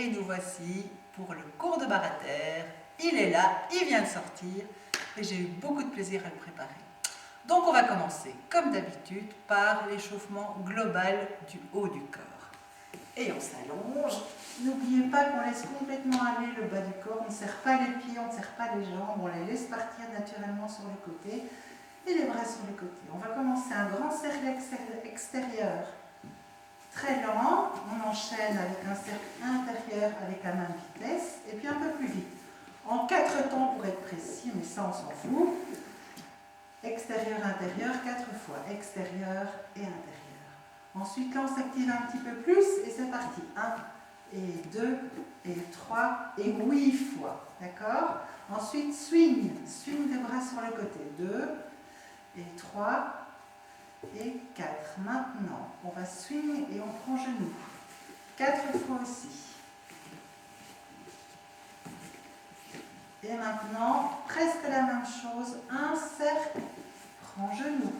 et nous voici pour le cours de barre à terre. Il est là, il vient de sortir et j'ai eu beaucoup de plaisir à le préparer. Donc on va commencer comme d'habitude par l'échauffement global du haut du corps. Et on s'allonge. N'oubliez pas qu'on laisse complètement aller le bas du corps, on ne serre pas les pieds, on ne serre pas les jambes, on les laisse partir naturellement sur le côté et les bras sur le côté. On va commencer un grand cercle extérieur très lent, on enchaîne avec un cercle intérieur avec la même vitesse et puis un peu plus vite. En 4 temps pour être précis, mais ça on s'en fout. Extérieur, intérieur, 4 fois. Extérieur et intérieur. Ensuite, là, on s'active un petit peu plus et c'est parti. 1 et 2 et 3 et 8 fois. D'accord? Ensuite, swing. Swing des bras sur le côté. 2 et 3 et 4. Maintenant, on va swing et on prend genou. 4 fois aussi. Et maintenant, presque la même chose. Un cercle, prends genou.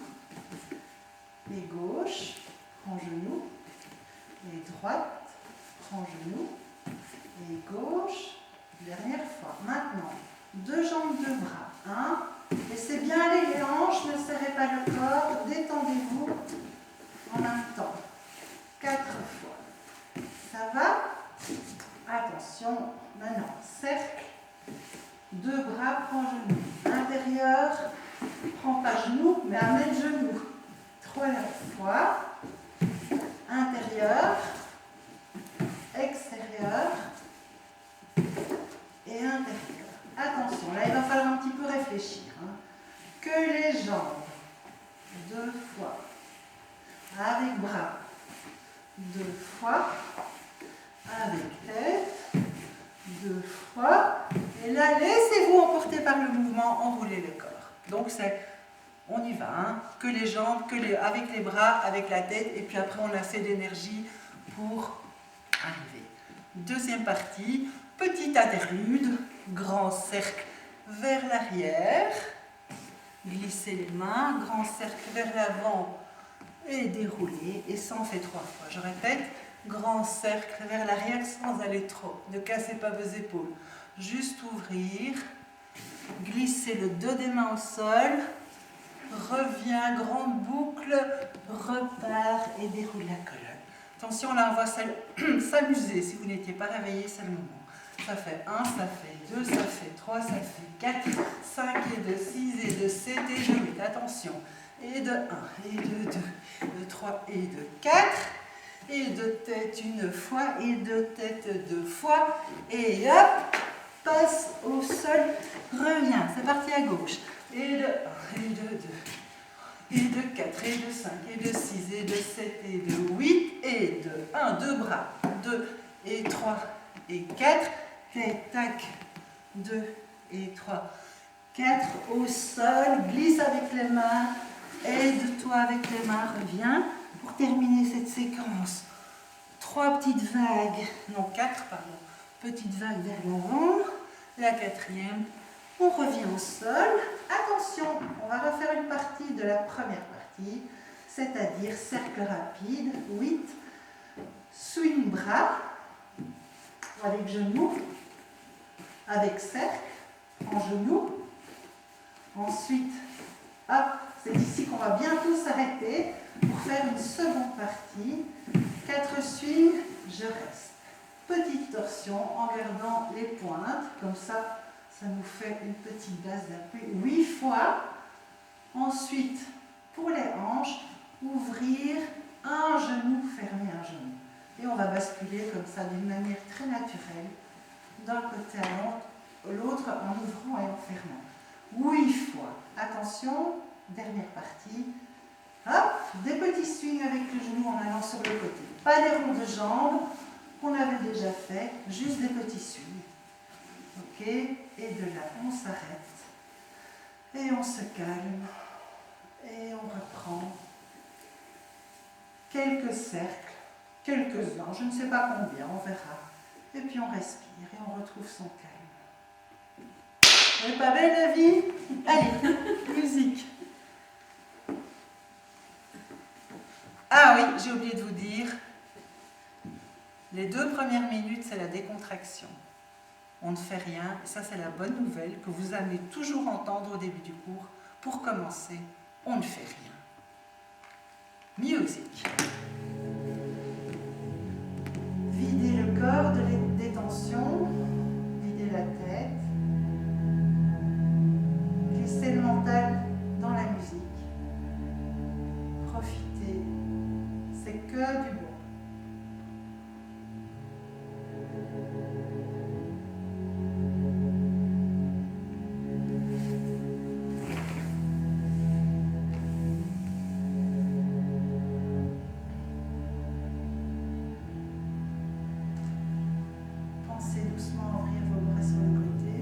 Et gauche, prends genou. Et droite, prends genou. Et gauche, dernière fois. Maintenant, 2 jambes, 2 bras. 1. Laissez bien aller les hanches, ne serrez pas le corps. Détendez-vous en même temps. 4 fois. Ça va? Attention, maintenant, cercle. 2 bras, prends genou. Intérieur, prends pas genou, mais amène genou. 3 fois. Intérieur, extérieur et intérieur. Attention, là il va falloir un petit peu réfléchir. Que les jambes, 2 fois. Avec bras, 2 fois. Avec tête, 2 fois. Et là, laissez-vous emporter par le mouvement, enroulez le corps. Donc, on y va, hein. Que les jambes, avec les bras, avec la tête, et puis après, on a assez d'énergie pour arriver. Deuxième partie, petite interlude, grand cercle vers l'arrière. Glissez les mains, grand cercle vers l'avant et déroulez. Et ça, on fait 3 fois. Je répète, grand cercle vers l'arrière sans aller trop. Ne cassez pas vos épaules. Juste ouvrir, glisser le dos des mains au sol, revient, grande boucle, repart et déroule la colonne. Attention, là on va s'amuser. Si vous n'étiez pas réveillé, c'est le moment. Ça fait 1, ça fait 2, ça fait 3, ça fait 4, 5 et 2, 6 et 2, 7 et 8. Attention. Et de 1, et de 2, de 3 et de 4. Et de tête une fois, et de tête 2 fois. Et hop, passe au sol, revient. C'est parti à gauche. Et de 1, et de 2, et de 4, et de 5, et de 6, et de 7, et de 8, et de 1, 2 bras, 2, et 3, et 4, et tac, 2, et 3, 4, au sol, glisse avec les mains, aide-toi avec les mains, reviens, pour terminer cette séquence. 3 petites vagues, non 4, pardon, petites vagues vers l'avant, la 4e, on revient au sol. Attention, on va refaire une partie de la première partie, c'est-à-dire cercle rapide, 8, swing bras, avec genou, avec cercle, en genou. Ensuite, hop, c'est ici qu'on va bientôt s'arrêter pour faire une seconde partie. 4 swings, je reste. Petite torsion en gardant les pointes, comme ça. Ça nous fait une petite base d'appui 8 fois. Ensuite, pour les hanches, ouvrir un genou, fermer un genou. Et on va basculer comme ça d'une manière très naturelle, d'un côté à l'autre, en ouvrant et en fermant. 8 fois. Attention, dernière partie. Hop, des petits swings avec le genou en allant sur le côté. Pas des ronds de jambes qu'on avait déjà fait, juste des petits swings. Ok, et de là, on s'arrête. Et on se calme. Et on reprend. Quelques cercles, quelques-uns, je ne sais pas combien, on verra. Et puis on respire et on retrouve son calme. Elle n'est pas belle la vie? Allez, musique. Ah oui, j'ai oublié de vous dire, Les 2 premières minutes, c'est la décontraction. On ne fait rien, et ça c'est la bonne nouvelle que vous allez toujours entendre au début du cours. Pour commencer, on ne fait rien. Music. Videz le corps des tensions, videz la tête, laissez le mental dans la musique. Profitez, c'est que du bon. Pensez doucement à ouvrir vos bras sur le côté.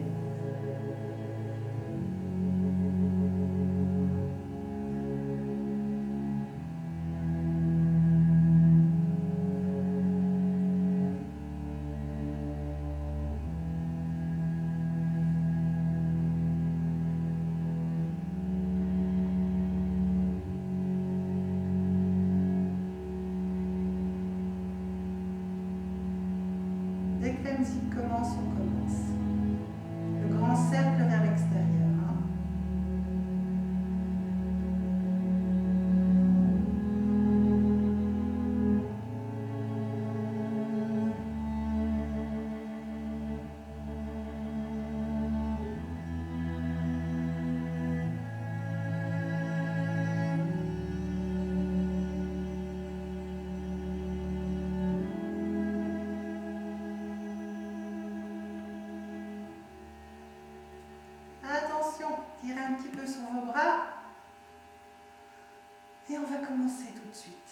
Dès que la musique commence, on commence. Le grand cercle vers l'extérieur. Attention, tirez un petit peu sur vos bras. Et on va commencer tout de suite.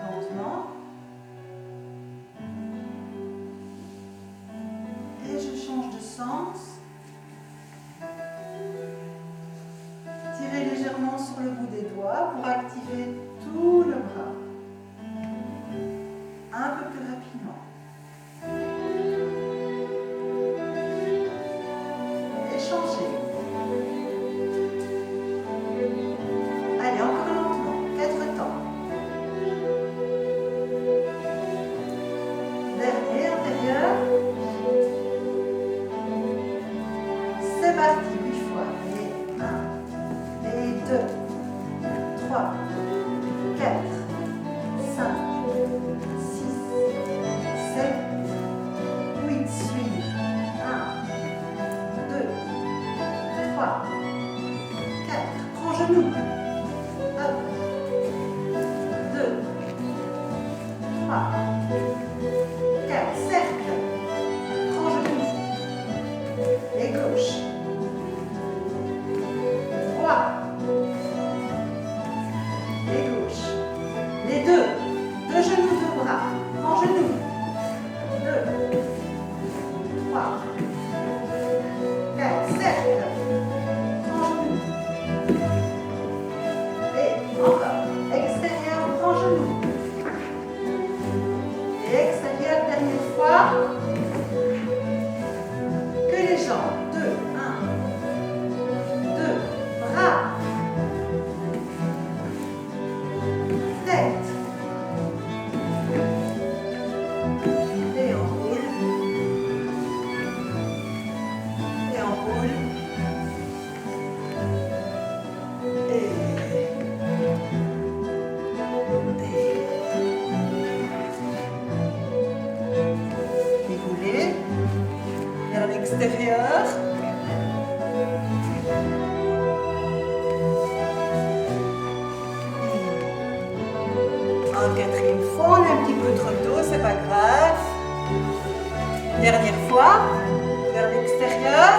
Lentement. Et je change de sens. Tirez légèrement sur le bout des doigts pour activer tout le bras. Un peu plus rapidement. Allez, encore lentement, 4 temps. Dernier, intérieur. C'est parti, 8 fois. Et 1, et 2, 3, 4, 5, 6, 7, 8, suivi. 1, 2, 3, 4, prends genou. 4, cercle, prends genou, et gauche, droit, et gauche, les deux genoux, 2 bras, prends genou, 2, 3, 4, cercle, prends genou, et encore, extérieur, prends genou. Et extérieur, dernière fois, que les jambes, 2, 1, 2, bras, tête, et enroule, et enroule, vers l'extérieur. En 4e fois, on a un petit peu trop tôt, c'est pas grave. Dernière fois, vers l'extérieur.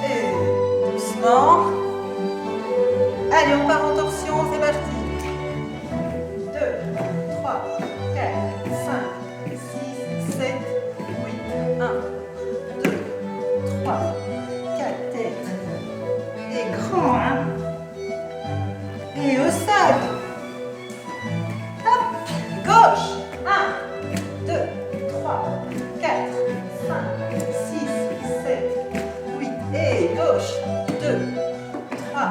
Et doucement. Allez, on part en torsion, c'est parti. 2, 3, 4, 5, 6, 7, 8, 1, 2, 3, 4, tête. Et grand, hein. Et au sol. Hop, gauche. 1, 2, 3, 4, 5, 6, 7, 8. Et gauche. 2, 3,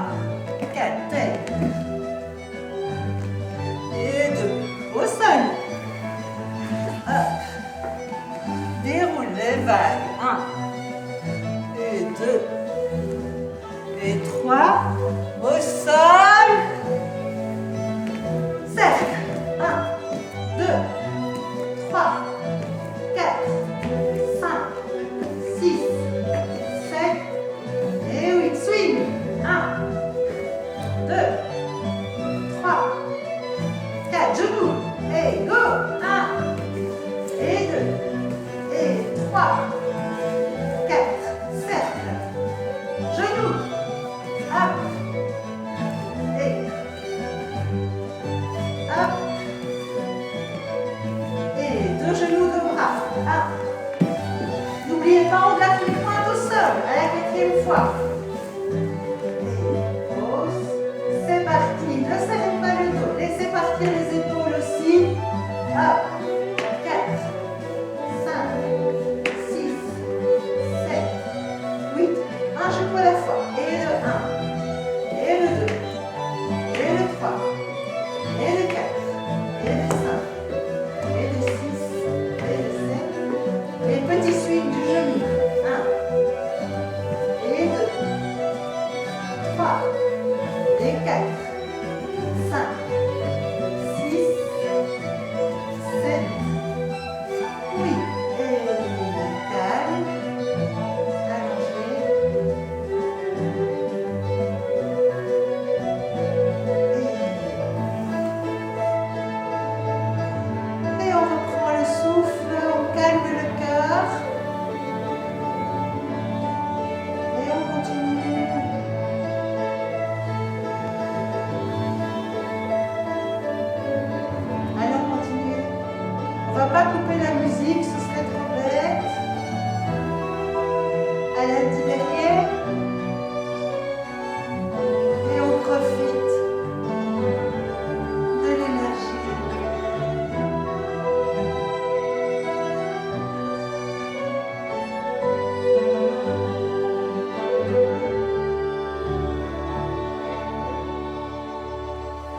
4, tête. 2 et 3. Au sol. Cercle. 1, 2, 3, 4, 5, 6, 7 et 8. Swing. 1, 2, 3, 4. Genoux. Et go. 1 et 2 et 3, 4. Cercle. Genoux. Hop. Et hop. Et 2 genoux, 2 bras. Hop. N'oubliez pas, on garde les pointes au sol à la 4e fois. Et pause. C'est parti. Ne serrez pas le dos. Laissez partir les épaules aussi. Hop. 4, 5, 6, 7, 8. Un genou à la fois. Et le 1. Et le 2. Et le 3. Et le 4. Et le 5. Et le 6. Et le 7. Et petit swing du genou. 1. Et 2. 3. Et 4. 5. 6. 7. Oui. Et calme. Allongé. Et on reprend le souffle, on calme le cœur. Et on continue. Allez, on continue. On ne va pas couper la musique, ce serait trop bête. Allez, un petit derrière. Et on profite de l'énergie.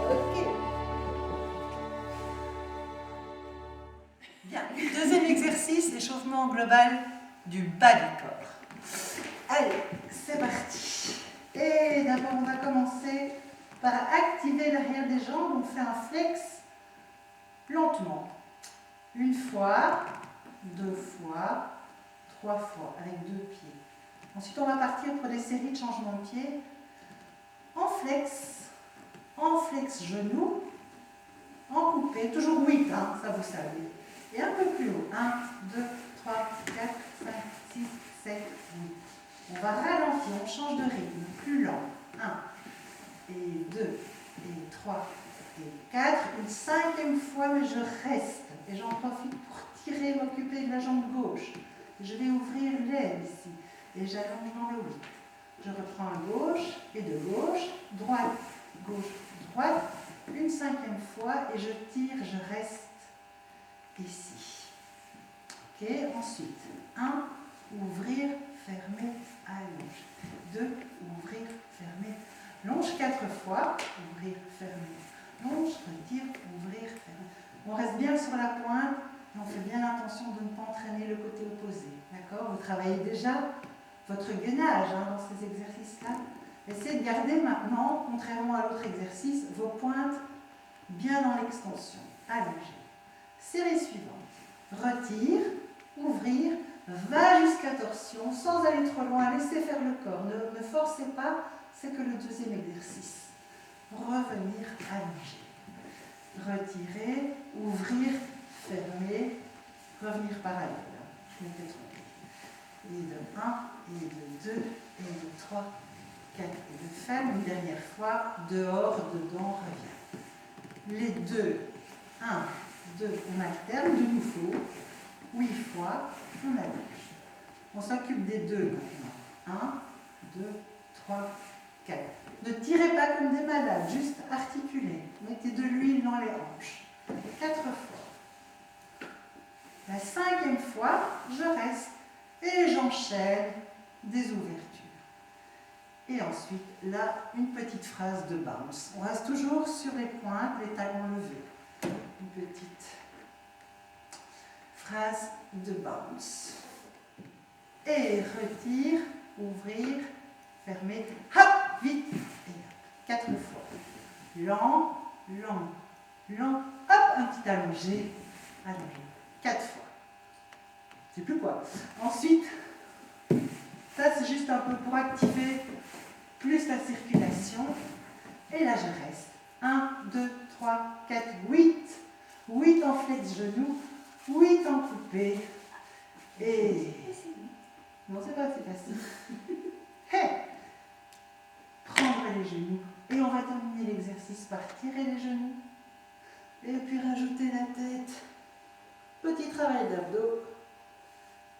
Ok. Bien. Deuxième exercice, échauffement global du bas du corps. Allez, c'est parti. Et d'abord, on va commencer par activer l'arrière des jambes. On fait un flex lentement. 1 fois, 2 fois, 3 fois, avec 2 pieds. Ensuite, on va partir pour des séries de changements de pieds. En flex genou, en coupé, toujours 8, hein, ça vous savez. Et un peu plus haut. 1, 2, 3, 4, 5, 6, 7, 8. On va ralentir, on change de rythme, plus lent. 1, et 2, et 3, et 4. Une 5e fois, mais je reste. Et j'en profite pour tirer, m'occuper de la jambe gauche. Je vais ouvrir l'aile ici. Et j'allonge dans le 8. Je reprends à gauche, et de gauche, droite, gauche, droite. Une 5e fois, et je tire, je reste ici. Ok, ensuite, 1, ouvrir, fermer, allonge. 2, ouvrir, fermer, longe 4 fois, ouvrir, fermer, longe, retire, ouvrir, fermer. On reste bien sur la pointe et on fait bien attention de ne pas entraîner le côté opposé. D'accord? Vous travaillez déjà votre gainage dans ces exercices-là. Essayez de garder maintenant, contrairement à l'autre exercice, vos pointes bien dans l'extension. Allongez. Série suivante. Retire, ouvrir, va jusqu'à torsion, sans aller trop loin, laissez faire le corps. Ne forcez pas, c'est que le deuxième exercice. Revenir, allonger. Retirer, ouvrir, fermer, revenir parallèle. Je m'étais trompée. Et de 1, et de 2, et de 3, 4, et de ferme. Une dernière fois, dehors, dedans, revient. Les deux, 1, 2, on alterne de nouveau. 8 fois, on allonge. On s'occupe des deux maintenant. 1, 2, 3, 4. Ne tirez pas comme des malades, juste articulez. Mettez de l'huile dans les hanches. 4 fois. La 5e fois, je reste et j'enchaîne des ouvertures. Et ensuite, là, une petite phrase de bounce. On reste toujours sur les pointes, les talons levés. Une petite phrase de bounce. Et retire, ouvrir, fermer, hop, vite, et hop, 4 fois. Lent, lent, lent, hop, un petit allongé, allongé, 4 fois. Je ne sais plus quoi. Ensuite, ça c'est juste un peu pour activer plus la circulation. Et là je reste. 1, 2, 3, 4, 8. 8 en flex genou, 8 en coupé. Et... non, c'est pas assez facile. Hey, prendre les genoux. Et on va terminer l'exercice par tirer les genoux. Et puis rajouter la tête. Petit travail d'abdos.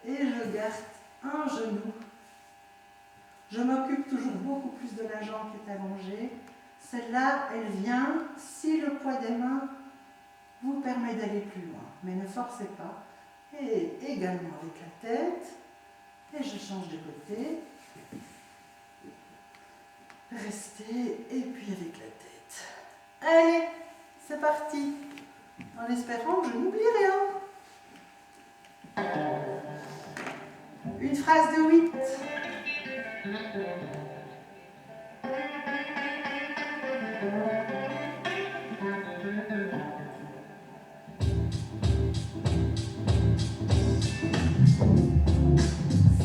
Et je garde un genou. Je m'occupe toujours beaucoup plus de la jambe qui est allongée. Celle-là, elle vient si le poids des mains vous permet d'aller plus loin. Mais ne forcez pas. Et également avec la tête. Et je change de côté. Restez. Et puis avec la tête. Allez, c'est parti. En espérant que je n'oublie rien. Une phrase de 8.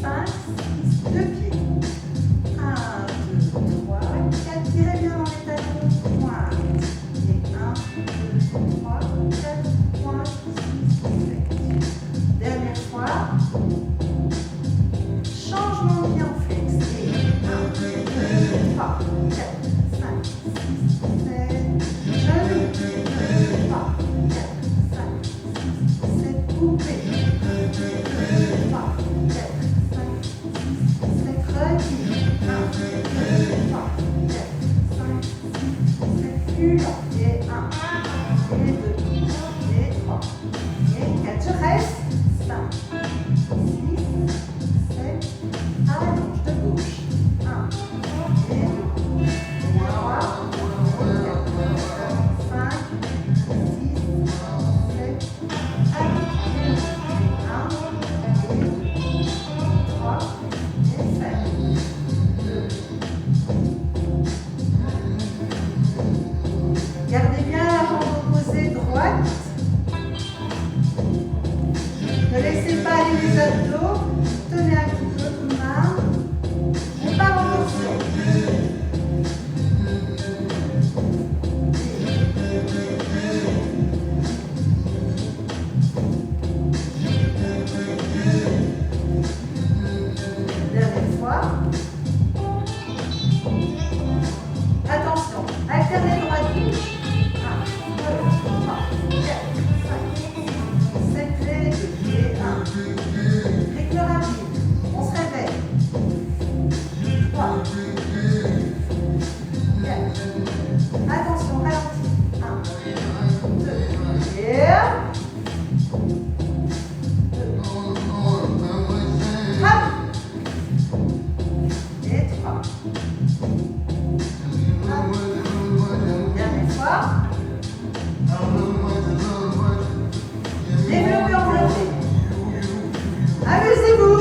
5, 6, 2 pieds. 1, 2, 3, 4. Tirez bien dans les talons. Pointe. Et 1, 2, 3, 4, pointe, 6, 7. Dernière fois. Changement de pied en flex. Et 1, 2, 3, 4, 5, 6, 7. Genoux. 2, 3, 4, 5, 6, 7. Coupé. 1, 2, 3, 4, 5, 6, 7. Retire. 1, 2, 3, 4, 5, 6, 7. Plus lent. Et 1, et 2, et 3, et 4. Je reste. 5, 6, 7. Allonge de gauche. 1, et 2, 3, 4, 5, 6, 7. Allonge. 1, et 2, 3, et 7. 2. Gardez bien la jambe opposée droite. Ne laissez pas aller les abdos. Tenez un petit peu tout main. On part en torsion. Dernière fois. Attention, alternez droite-gauche. 1, 2, 3, 4, 5, 7, les deux, et 1. Rythme rapide, on se réveille. 3, 4. Attention, ralentis. 1, 2, et 1. 2. Hop. Et 3. Dernière fois. Développez, enveloppez. Amusez-vous.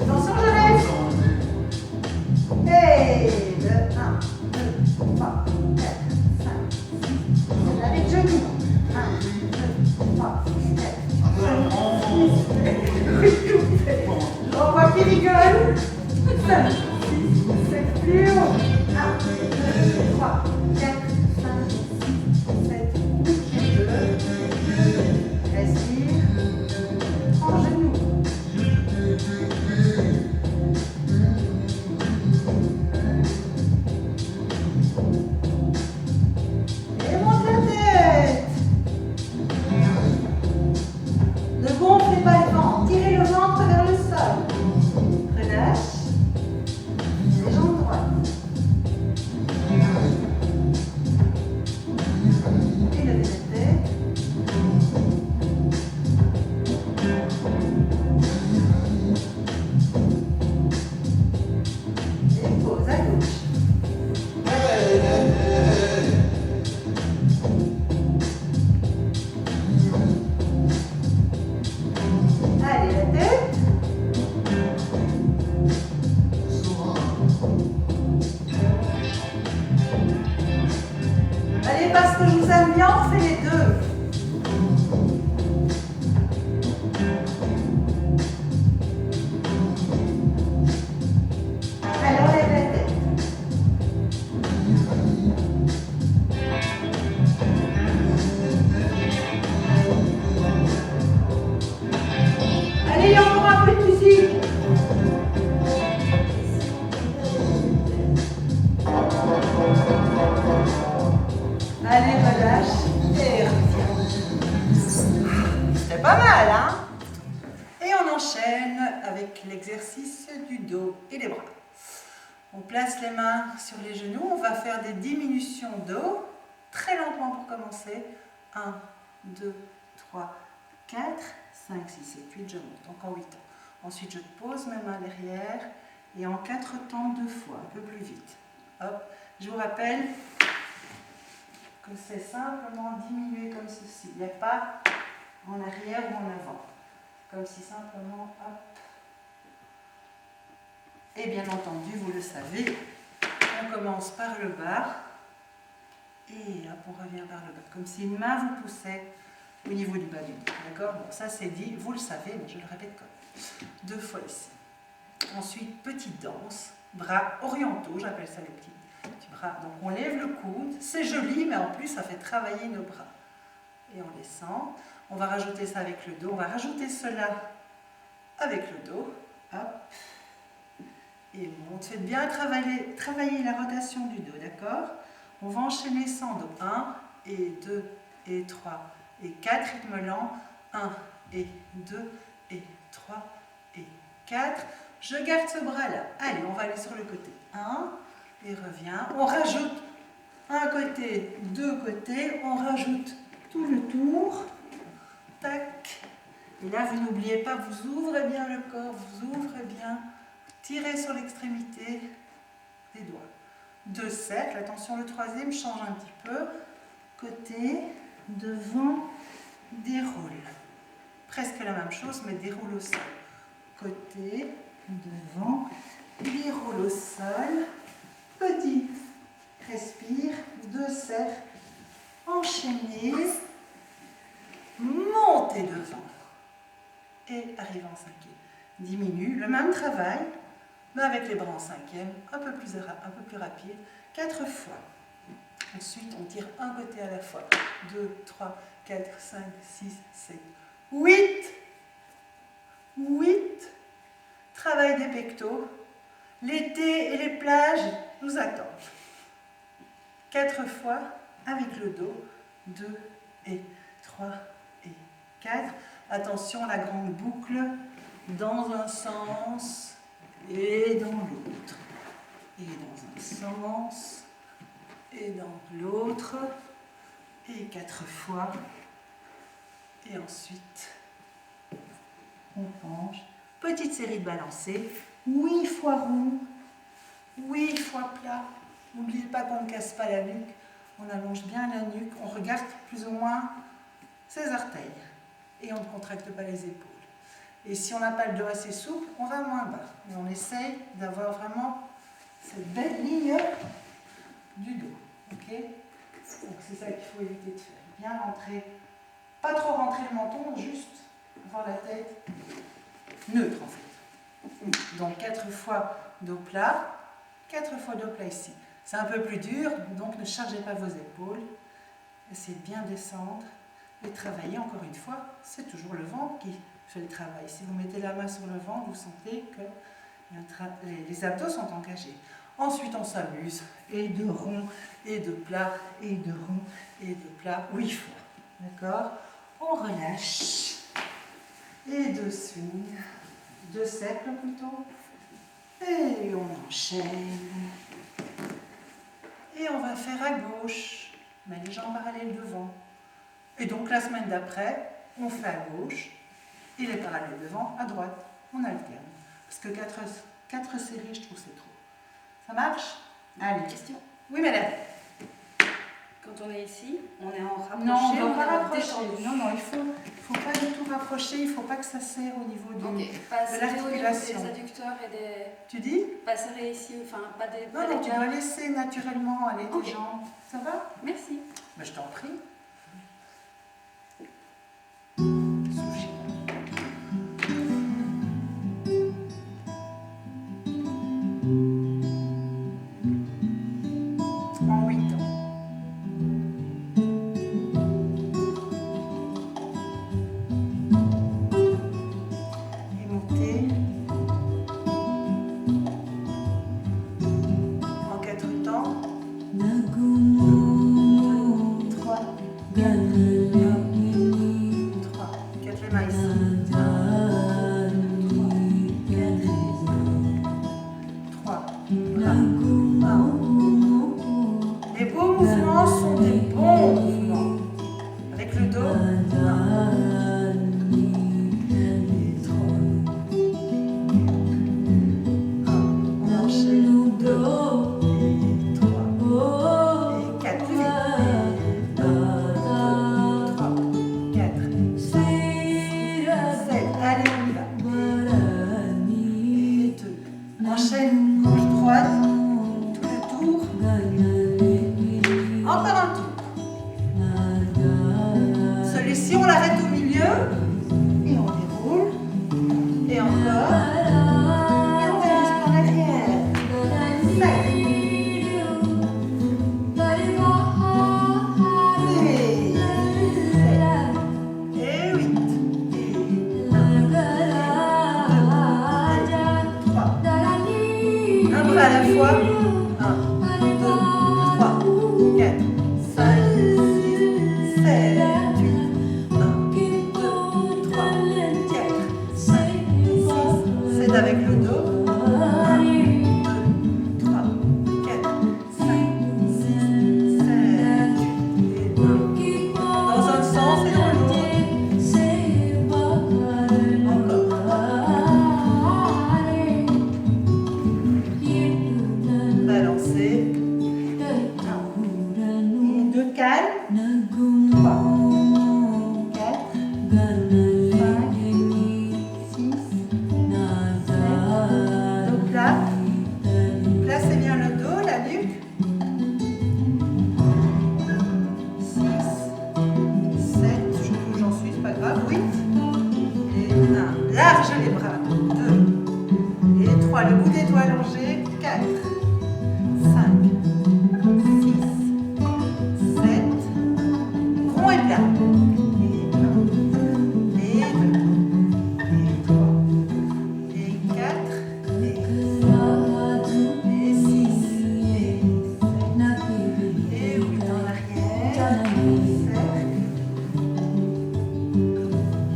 Attention, je reste. Et le 1, 2, 3, 4, 5, 6, 7. Avec genoux. 1, 2, 3, 4, 5, 6, 7. On voit qui rigole. 5, 6, 7. Plus haut. 1, 2, 3, 4, 5, 6, 7. Bouchez 2. Respire. En genoux. Et monte la tête. Ne gonflez pas le ventre. Tirez le ventre vers le sol. Relâche. enchaîne avec l'exercice du dos et des bras. On place les mains sur les genoux, on va faire des diminutions dos, très lentement pour commencer. 1, 2, 3, 4, 5, 6, 7, 8, je monte, encore 8 temps. Ensuite, je pose mes mains derrière et en 4 temps 2 fois, un peu plus vite. Hop. Je vous rappelle que c'est simplement diminuer comme ceci. Il n'y a pas en arrière ou en avant. Comme si simplement, hop. Et bien entendu, vous le savez, on commence par le bas et hop, on revient vers le bas. Comme si une main vous poussait au niveau du bas du dos. D'accord? Bon, ça c'est dit, vous le savez, mais je le répète quand même. 2 fois ici. Ensuite, petite danse, bras orientaux, j'appelle ça les petits bras. Donc on lève le coude, c'est joli, mais en plus ça fait travailler nos bras. Et on descend. On va rajouter ça avec le dos. On va rajouter cela avec le dos. Hop. Et monte. Faites bien travailler la rotation du dos, d'accord? On va enchaîner sans dos. 1 et 2 et 3 et 4 rythmes lents. 1 et 2 et 3 et 4. Je garde ce bras-là. Allez, on va aller sur le côté. 1 et revient. On rajoute un côté, deux côtés. On rajoute tout le tour. Tac. Et là, vous n'oubliez pas, vous ouvrez bien le corps, vous ouvrez bien. Tirez sur l'extrémité des doigts. 2 cercles. Attention, le troisième change un petit peu. Côté, devant, déroule. Presque la même chose, mais déroule au sol. Côté, devant, déroule au sol. Petit, respire. 2 cercles. Enchaînez. Montez devant. Et arrive en cinquième. Diminue. Le même travail, mais avec les bras en cinquième. Un peu plus rapide. 4 fois. Ensuite, on tire un côté à la fois. 2, 3, 4, 5, 6, 7, 8. 8. Travail des pectoraux. L'été et les plages nous attendent. 4 fois avec le dos. 2 et 3 et 4. Attention, la grande boucle dans un sens et dans l'autre. Et dans un sens et dans l'autre. Et 4 fois. Et ensuite, on penche. Petite série de balancés. 8 fois rond. 8 fois plat. N'oubliez pas qu'on ne casse pas la nuque. On allonge bien la nuque. On regarde plus ou moins ses orteils. Et on ne contracte pas les épaules. Et si on n'a pas le dos assez souple, on va moins bas. Mais on essaye d'avoir vraiment cette belle ligne du dos. Ok? Donc c'est ça qu'il faut éviter de faire. Bien rentrer, pas trop rentrer le menton, juste avoir la tête neutre en fait. Donc 4 fois dos plat, 4 fois dos plat ici. C'est un peu plus dur, donc ne chargez pas vos épaules. Essayez de bien descendre et travailler encore une fois. C'est toujours le ventre qui fait le travail. Si vous mettez la main sur le ventre, vous sentez que les abdos sont engagés. Ensuite, on s'amuse. Et de rond, et de plat, et de rond, et de plat. 8 fois. D'accord? On relâche. Et 2 swings. 2 cercles plutôt. Et on enchaîne. Et on va faire à gauche. Mais les jambes parallèles devant. Et donc la semaine d'après, on fait à gauche. Et les parallèles devant, à droite. On alterne. Parce que 4 séries, je trouve c'est trop. Ça marche? Allez. Question. Oui, madame. Quand on est ici, on est en rapproché. Non, on ne on doit pas est rapprocher. détendu. Non, il faut pas du tout rapprocher. Il ne faut pas que ça serre au niveau Ok, de pas serrer au niveau l'articulation. des adducteurs et des... Tu dis? Pas serrer ici, enfin pas des... Non, non, tu dois laisser naturellement aller tes Ok. jambes. Ça va? Merci. Ben, je t'en prie. En 8 ans. Et monter. En 4 temps. 3, 4, 4 les mains ici. 1, Et 2. Enchaîne gauche-droite. Tout le tour. Encore un tour. Celui-ci, on l'arrête au milieu. Et on déroule. Et encore. Et on va jusqu'en arrière. 7. Et 8. Un bras à la fois. 1, 2, 3, 4, 5, 6, 7, 8. 1, 2, 3, 4, 5, 6. C'est avec le dos. 1, 2, 3, 4, 5, 6, 7, 8. Et 1. Dans un sens et dans l'autre. Encore. Balancer. 1. Et 2 calmes. 3, 4, 5, 6, 7. Donc là, placez bien le dos, la nuque. 6, 7, je sais où j'en suis, c'est pas grave. 8. Et 1. Large les bras. 2. Et 3. Le bout des doigts allongé. 4. 5, 6, 7, rond et plat. Et 1, et 2, et 3, et 4, et 5, et 6, et 7, et 8 en arrière. 7.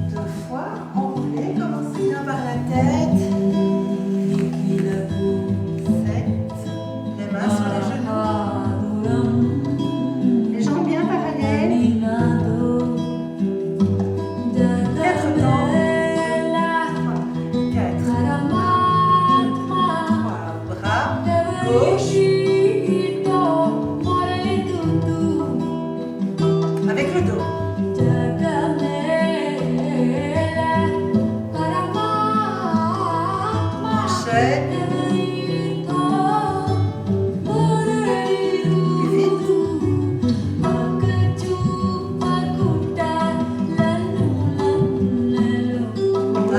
2 fois, enroulez, commencez bien par la tête. 7. Les mains sur les genoux. Les jambes bien parallèles. 4 temps. 4. 3 bras. Gauche. Avec le dos. Enchaîne.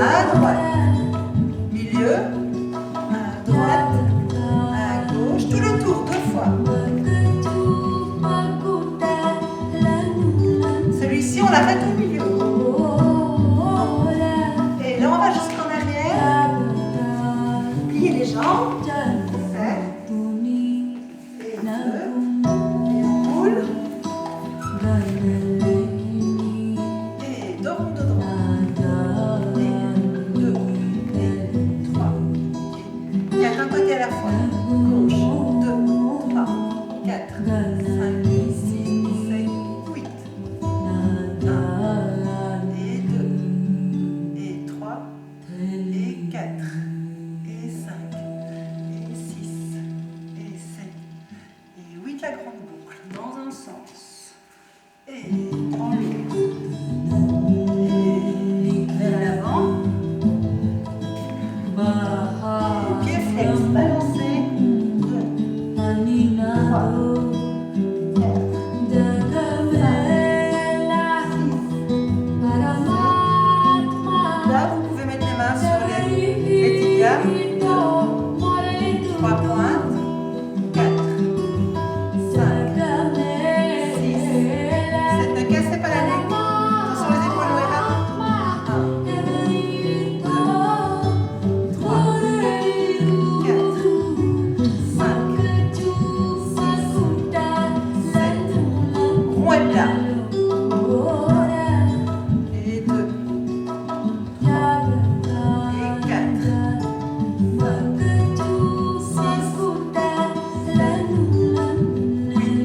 À droite, milieu, à droite, à gauche, tout le tour, 2 fois. Celui-ci, on l'arrête au milieu. Et là, on va jusqu'en arrière. Pliez les jambes. 7. Et 2. Et on roule. Et 2 ronds de droite. 4 un côté à la fois. Gauche. 2, 3, 4, 5, 6, 7, 8. 1. Et 2. Et 3. Et 4. Et 5. Et 6. Et 7. Et 8 la grande boucle. Dans un sens. Et dans l'autre. Et vers l'avant. Pied flex, balancez. 2, 3, 4, 5, 6. Là, vous pouvez mettre les mains sur les tibias. 3 pointes. 4, 5, 6, 7. Ne cassez pas la nuque. Attention les épaules ouvertes. 1, 2, 3, 4, 5, 6, 7. Rond et plat. Et 2. Et 4. 8.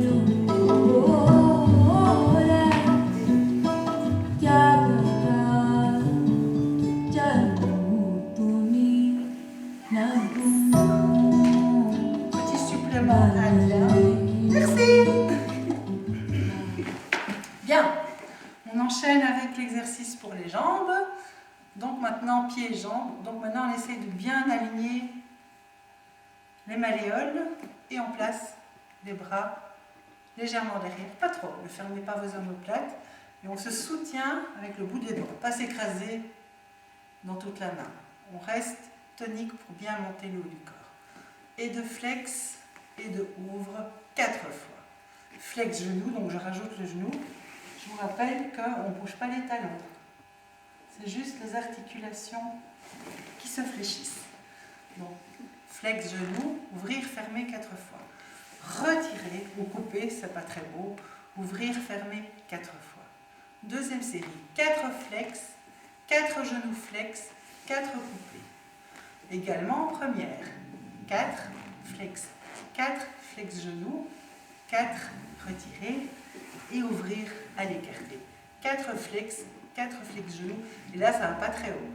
Petit supplément indien. Merci. Bien. On enchaîne avec l'exercice pour les jambes. Donc maintenant, pieds et jambes. Donc maintenant, on essaye de bien aligner les malléoles et on place les bras légèrement derrière. Pas trop, ne fermez pas vos omoplates. Et on se soutient avec le bout des doigts, pas s'écraser dans toute la main. On reste tonique pour bien monter le haut du corps. Et de flex et de ouvre 4 fois. Flex genou, donc je rajoute le genou. Je vous rappelle qu'on ne bouge pas les talons. C'est juste les articulations qui se fléchissent. Donc, flex genou, ouvrir, fermer 4 fois. Retirer ou couper, c'est pas très beau. Ouvrir, fermer 4 fois. Deuxième série, 4 flex, 4 genoux flex, 4 coupés. Également première, 4 flex, 4 flex genoux, 4 retirer et ouvrir à l'écarter. 4 flex genoux, et là ça va pas très haut.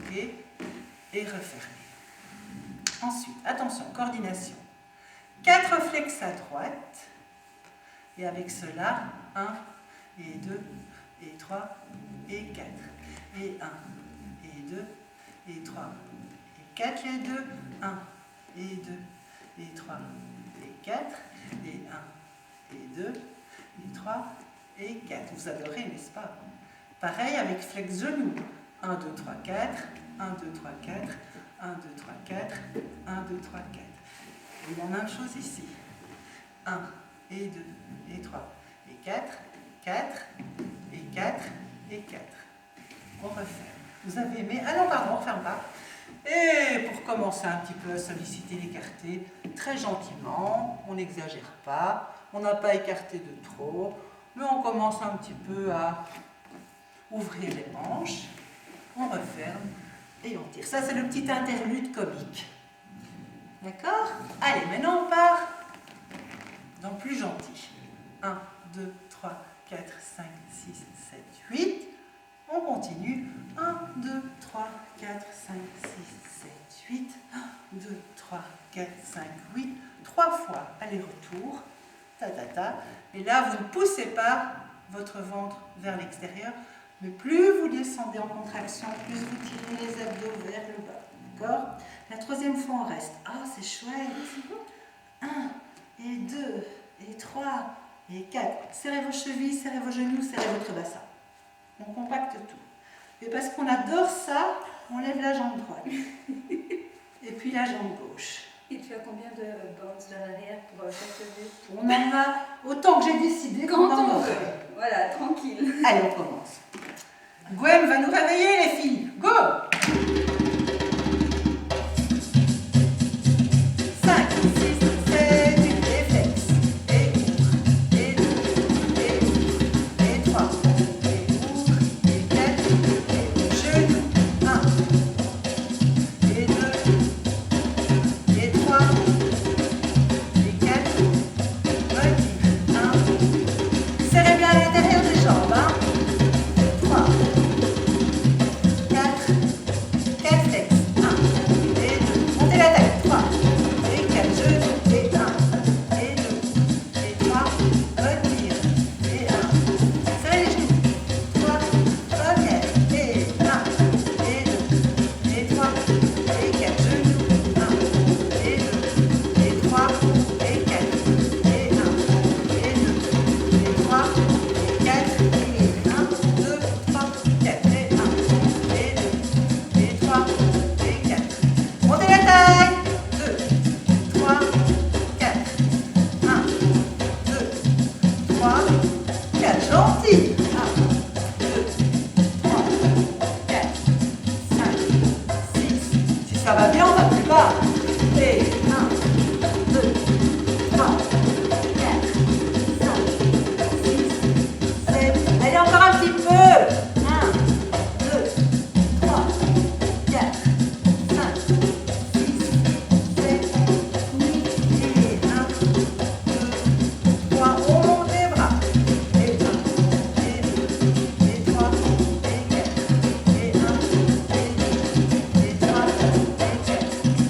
Ok, et refermer. Ensuite, attention, coordination. 4 flex à droite, et avec cela, 1 et 2 et 3 et 4. Et 1 et 2 et 3 et 4 les 2, 1 et 2 et 3 et 4 et 1 et 2 et 3 et 4. Vous adorez, n'est-ce pas? Pareil avec flex genou. 1, 2, 3, 4, 1, 2, 3, 4, 1, 2, 3, 4, 1, 2, 3, 4. Et la même chose ici. 1 et 2 et 3 et 4, 4 et 4 et 4. On referme. Vous avez aimé? Ah non, pardon, on ne referme pas. Et pour commencer un petit peu à solliciter l'écarté, très gentiment, on n'exagère pas, on n'a pas écarté de trop, mais on commence un petit peu à ouvrir les manches, on referme et on tire. Ça, c'est le petit interlude comique. D'accord? Allez, maintenant on part dans plus gentil. 1, 2, 3, 4, 5, 6, 7, 8. On continue. 1, 2, 3, 4, 5, 6, 7, 8. 1, 2, 3, 4, 5, 8. 3 fois aller-retour. Ta, ta, ta. Et là, vous ne poussez pas votre ventre vers l'extérieur, mais plus vous descendez en contraction, plus vous tirez les abdos vers le bas. D'accord? La troisième fois, on reste. Ah, c'est chouette. 1 et 2 et 3 et 4. Serrez vos chevilles, serrez vos genoux, serrez votre bassin. On compacte tout. Et parce qu'on adore ça, on lève la jambe droite. Et puis la jambe gauche. Et tu as combien de bounce vers l'arrière pour chaque lever? On en a autant que j'ai décidé Quand qu'on en on aura. veut. Voilà, tranquille. Allez, on commence. Gwen va nous réveiller, les filles. Go! 5, 6, 7, 8, et flex. Et ouvre. Et 2, et ouvre. Et 3, et ouvre. Et 4, et genou. 1, et 2, et 3, et 4, retire. 1. Serrez bien à l'intérieur des jambes. 3, 4, 4 flex. 1, et 2. Montez la tête. 3, et 4 genoux. Et 1, et 2, et 3. Retire. Et 1. Serrez les genoux. 3, 4, et 1, et 2, et 3, et 4 genoux. 1, et 2, et 3, et 4, et 1, et 2, et 3, et 4, et 1, 2, 3, 4, et 1, et 2, et 3, et 4. Montez la taille. 2, 3, 4. 1, 2, 3, 4. Gentil. 1, 2, 3, 4, 5, 6. Si ça va bien, on va plus bas. Et 1, 2, 3, 4, 5, 6, 7. Allez, encore un petit peu. 1, 2, 3, 4, 5, 6, 7, 8. Et 1, 2, 3. On monte les bras. Et 1, et 2, et 3, et 4. Et 1, et 2, et 3, et 4.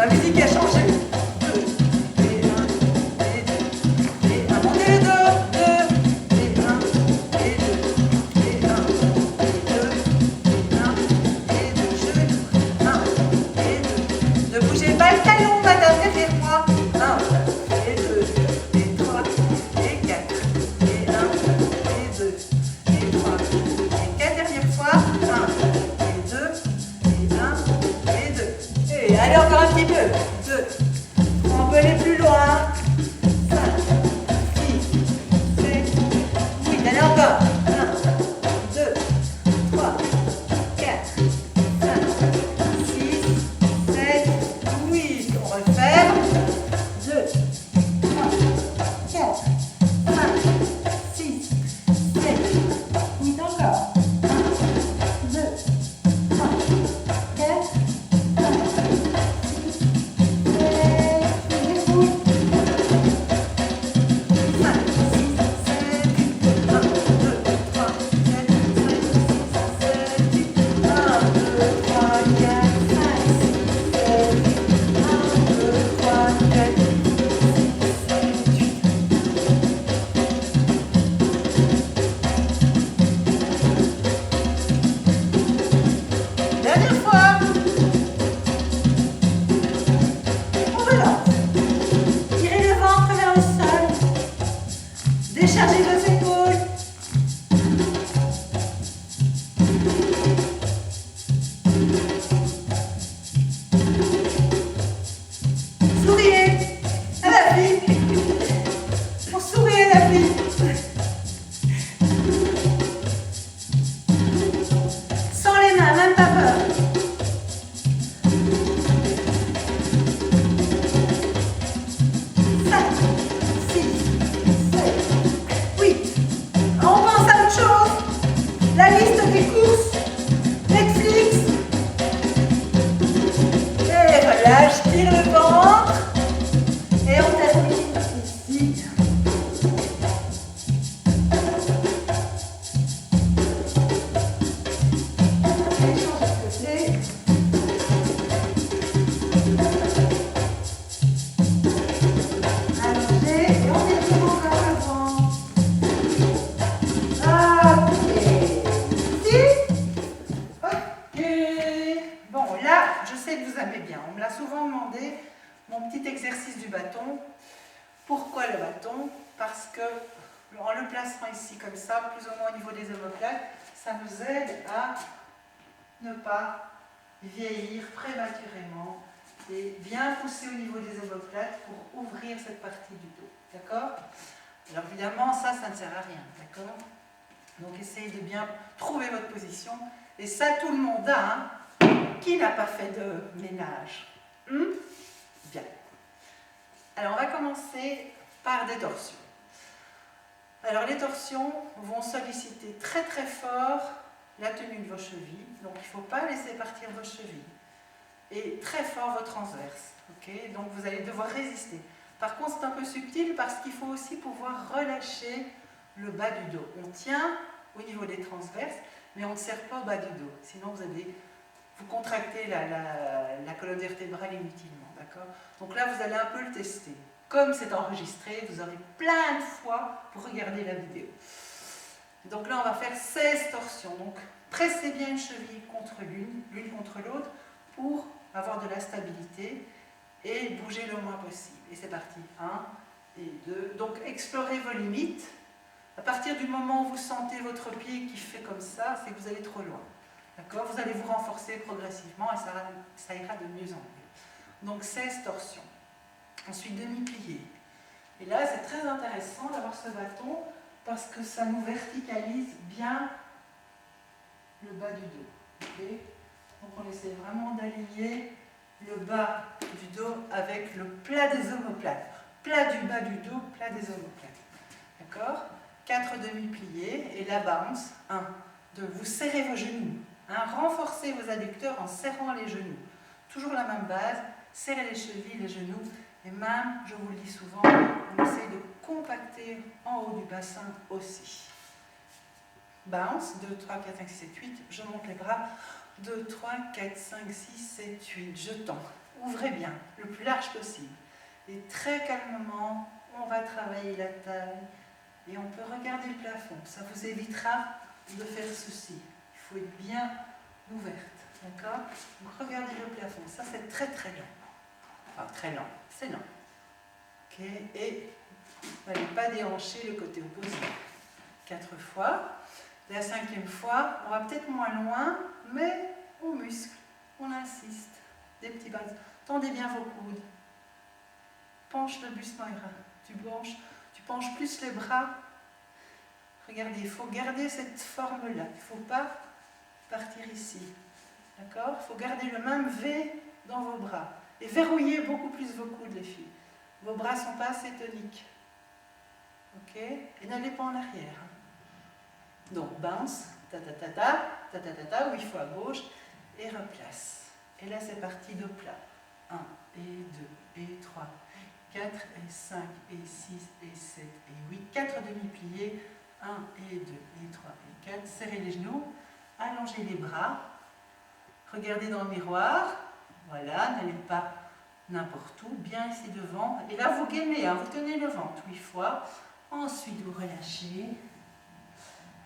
La musique a changé. 2, et 1, et 2, et 1. Montez les 2, 2, et 1, et 2, et 1, et 2, et 1, et 2. Genoux. 1, et 2. Ne bougez pas le talon, madame, derrière moi. 1, et 2, et 3, et 4, et 1, et 2, et 3, et 4. Dernière fois. 1, et 2, et 1, et 2. Et allez encore un petit peu. 2. On peut aller plus loin. 5, 6, 7, 8. Allez encore. 1, 2, 3, 4, 5, 6, 7, 8. On referme. 2, 3, 4, 5, 6, 7, 8. Encore. 1, 2, 3, 4, 5, 6, 7, 8. 5, 6, 7, 8. 1, 2, 3, 4, 5, 6, 7, 8. 1, 2, 3, 4, 5, 6, 7, 8. 1, 2, 3, 4, 5, 6, 7, 8. Dernière fois. On relance. Tirez le ventre vers le sol. Déchargez vos épaules. Souriez à la fille. Pour sourire à la fille. Sans les mains, même pas peur. 5, 6, 7, 8. On pense à autre chose. La liste des courses. Netflix. Et relâche, tire le ventre. Et on termine ici. Et change de côté. Allongé. Et on étire encore le ventre. Ok. Si. Ok. Bon, là, je sais que vous aimez bien. On me l'a souvent demandé, mon petit exercice du bâton. Pourquoi le bâton? Parce que en le plaçant ici comme ça, plus ou moins au niveau des omoplates, ça nous aide à ne pas vieillir prématurément et bien pousser au niveau des omoplates pour ouvrir cette partie du dos. D'accord? Alors évidemment, ça ne sert à rien. D'accord? Donc essayez de bien trouver votre position. Et ça, tout le monde a. Hein? Qui n'a pas fait de ménage? Bien. Alors on va commencer par des torsions. Alors les torsions vont solliciter très très fort la tenue de vos chevilles. Donc il ne faut pas laisser partir vos chevilles. Et très fort vos transverses. Okay? Donc vous allez devoir résister. Par contre c'est un peu subtil parce qu'il faut aussi pouvoir relâcher le bas du dos. On tient au niveau des transverses, mais on ne serre pas au bas du dos. Sinon vous contractez la colonne vertébrale inutilement. D'accord? Donc là vous allez un peu le tester. Comme c'est enregistré, vous aurez plein de fois pour regarder la vidéo. Donc là on va faire 16 torsions. Donc pressez bien une cheville contre l'une contre l'autre pour avoir de la stabilité et bouger le moins possible. Et c'est parti. 1 et 2. Donc explorez vos limites. À partir du moment où vous sentez votre pied qui fait comme ça, c'est que vous allez trop loin. D'accord? Vous allez vous renforcer progressivement et ça ira de mieux en mieux. Donc 16 torsions. Ensuite demi-plié. Et là c'est très intéressant d'avoir ce bâton parce que ça nous verticalise bien le bas du dos. Okay? Donc on essaie vraiment d'aligner le bas du dos avec le plat des omoplates. Plat du bas du dos, plat des omoplates. D'accord? 4 demi-pliés et la bounce. 1, 2, vous serrez vos genoux. Hein? Renforcez vos adducteurs en serrant les genoux. Toujours la même base, serrez les chevilles, les genoux. Et même, je vous le dis souvent, on essaie de compacter en haut du bassin aussi. Bounce, 2, 3, 4, 5, 6, 7, 8, je monte les bras, 2, 3, 4, 5, 6, 7, 8. Je tends. Ouvrez bien, le plus large possible. Et très calmement, on va travailler la taille. Et on peut regarder le plafond. Ça vous évitera de faire ceci. Il faut être bien ouverte. D'accord? Donc regardez le plafond. Ça, c'est très très lent. Enfin, très lent. C'est lent. Ok? Et n'allez pas déhancher le côté opposé. 4 fois. La 5e fois, on va peut-être moins loin, mais on muscle. On insiste. Des petits bas. Tendez bien vos coudes. Penche le buste Moira. Tu penches plus les bras. Regardez, il faut garder cette forme-là. Il ne faut pas partir ici. D'accord? Il faut garder le même V dans vos bras. Et verrouillez beaucoup plus vos coudes, les filles. Vos bras ne sont pas assez toniques. Ok? Et n'allez pas en arrière. Donc, bounce, ta-ta-ta-ta, ta-ta-ta-ta, 8 fois à gauche, et replace. Et là, c'est parti de plat. 1, et 2, et 3, 4, et 5, et 6, et 7, et 8. 4 demi-pliés. 1, et 2, et 3, et 4. Serrez les genoux. Allongez les bras. Regardez dans le miroir. Voilà, n'allez pas n'importe où. Bien ici devant. Et là, vous gainez, hein, vous tenez le ventre 8 fois. Ensuite, vous relâchez.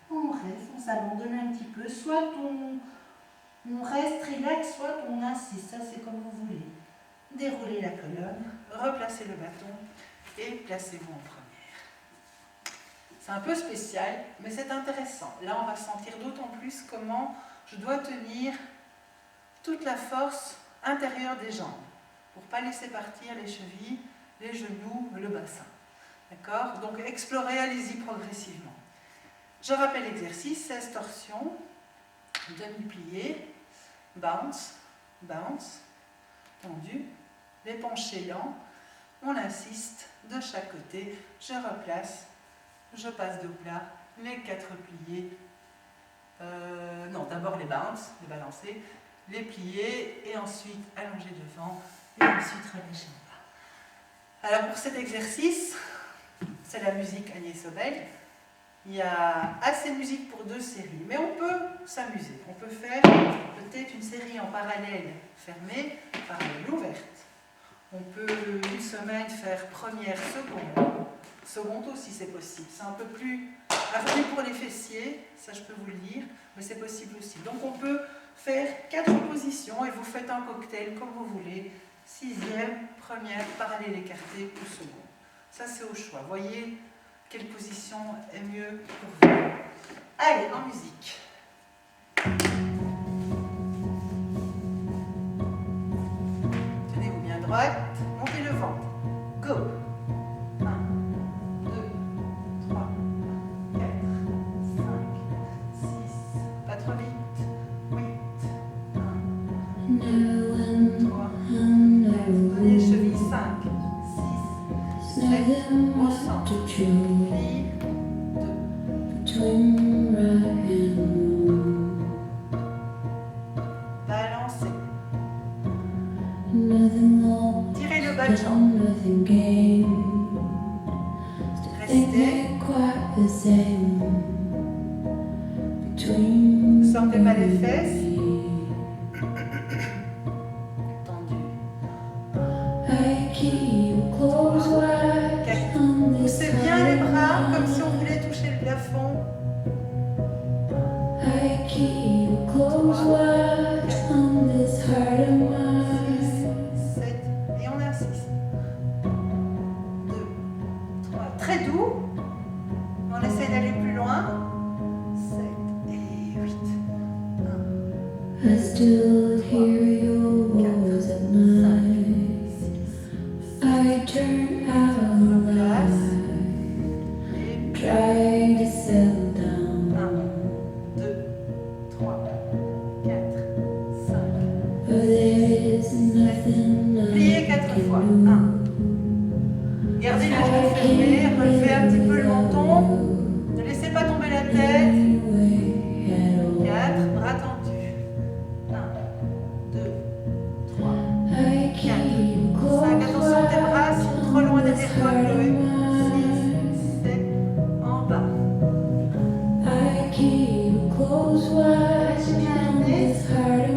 On reste, on s'abandonne un petit peu. Soit on reste relax, soit on insiste. Ça, c'est comme vous voulez. Déroulez la colonne, replacez le bâton et placez-vous en première. C'est un peu spécial, mais c'est intéressant. Là, on va sentir d'autant plus comment je dois tenir toute la force intérieure des jambes pour ne pas laisser partir les chevilles, les genoux, le bassin. D'accord? Donc, explorez, allez-y progressivement. Je rappelle l'exercice, 16 torsions, demi-plié, bounce, bounce, tendu, les penchés lents, on insiste de chaque côté, je replace, je passe de plat, les 4 pliés, non d'abord les bounce, les balancer, les pliés et ensuite allonger devant et ensuite relâcher en bas. Alors pour cet exercice, c'est la musique Agnès Sobel. Il y a assez de musique pour 2 séries, mais on peut s'amuser. On peut faire peut-être une série en parallèle fermée, parallèle ouverte. On peut une semaine faire première, seconde aussi c'est possible. C'est un peu plus ardu pour les fessiers, ça je peux vous le dire, mais c'est possible aussi. Donc on peut faire 4 positions et vous faites un cocktail comme vous voulez. 6e, première, parallèle écarté ou seconde. Ça c'est au choix. Voyez quelle position est mieux pour vous. Allez, en musique. Tenez-vous bien droite, montez le ventre. Go. 1, 2, 3, 4, 5, 6, pas trop vite. 8, 1, 2, 3, 4. Tenez les chevilles. 5, 6, 7, au centre. Plie, 2. Balancez. Tirez le bas de jambe. Restez. Sortez pas les fesses. Tendu. 3, 4. Poussez bien les bras comme si on voulait toucher le plafond. 3, 4, 6, 7 et on insiste. 2, 3, très doux. On essaie d'aller plus loin. 7 et 8. 1, 2, 3, 4, 5, 6, 7. Replace. Et puis 1, 2, 3, 4, 5, 7. Pliez 4 fois. 1. Gardez les genoux fermés, relevez un petit peu le menton. Ne laissez pas tomber la tête. 4, bras tendus. 1, 2, 3, 4, 5. Attention, tes bras sont trop loin derrière toi, Chloé. 6, 7, en bas. Lâchez bien la tête.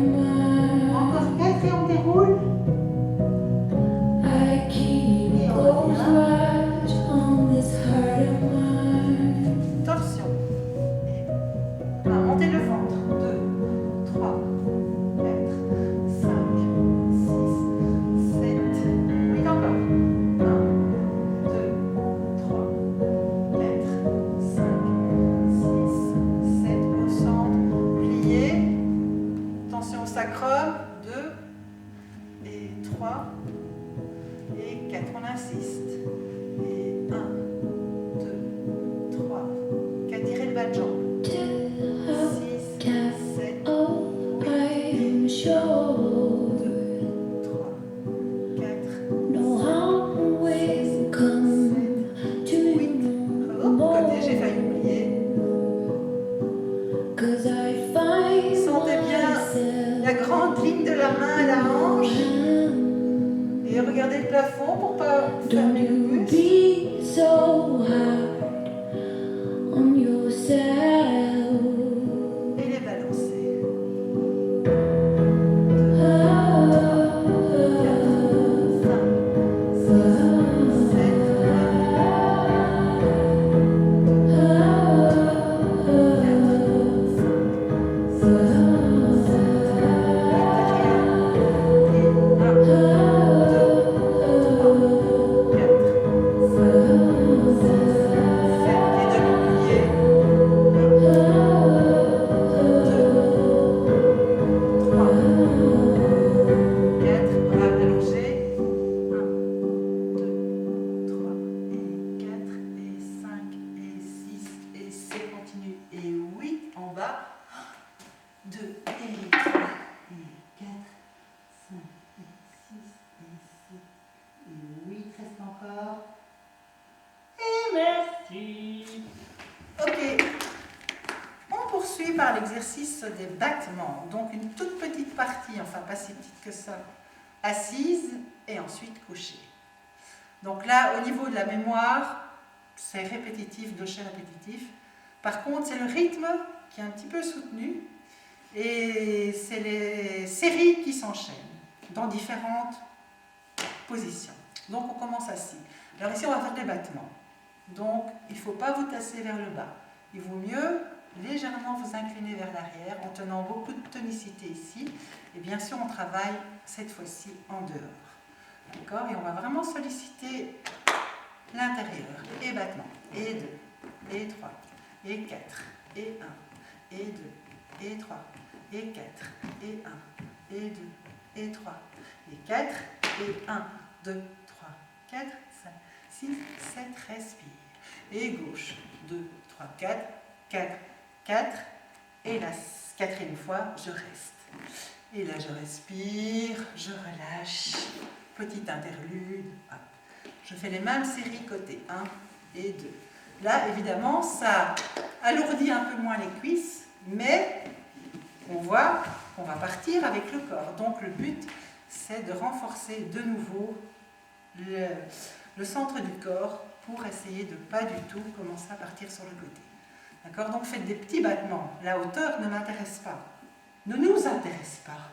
3 et 4. On insiste. Et 1, 2, 3, 4. Tirez le bas de jambe. 6, 7, 2, 3, 4, 8. Côté, j'ai failli oublier. Sentez bien la grande ligne de la main à la hanche. Et regardez le plafond pour ne pas fermer le buste. Et les balancer. 2, 4, 5, 6, 7, par l'exercice des battements. Donc une toute petite partie, enfin pas si petite que ça, assise et ensuite couchée. Donc là, au niveau de la mémoire, c'est répétitif, doché répétitif. Par contre, c'est le rythme qui est un petit peu soutenu et c'est les séries qui s'enchaînent dans différentes positions. Donc on commence assis. Alors ici, on va faire des battements. Donc il ne faut pas vous tasser vers le bas. Il vaut mieux légèrement vous incliner vers l'arrière en tenant beaucoup de tonicité ici. Et bien sûr, on travaille cette fois-ci en dehors. D'accord? Et on va vraiment solliciter l'intérieur. Et battement. Et 2, et 3, et 4, et 1, et 2, et 3, et 4, et 1, et 2, et 3, et 4, et 1, 2, 3, 4, 5, 6, 7, respire. Et gauche, 2, 3, 4, 4, 4, et la quatrième fois, je reste. Et là, je respire, je relâche, petit interlude, hop. Je fais les mêmes séries côté 1 et 2. Là, évidemment, ça alourdit un peu moins les cuisses, mais on voit qu'on va partir avec le corps. Donc, le but, c'est de renforcer de nouveau le centre du corps pour essayer de ne pas du tout commencer à partir sur le côté. D'accord? Donc faites des petits battements. La hauteur ne m'intéresse pas, ne nous intéresse pas.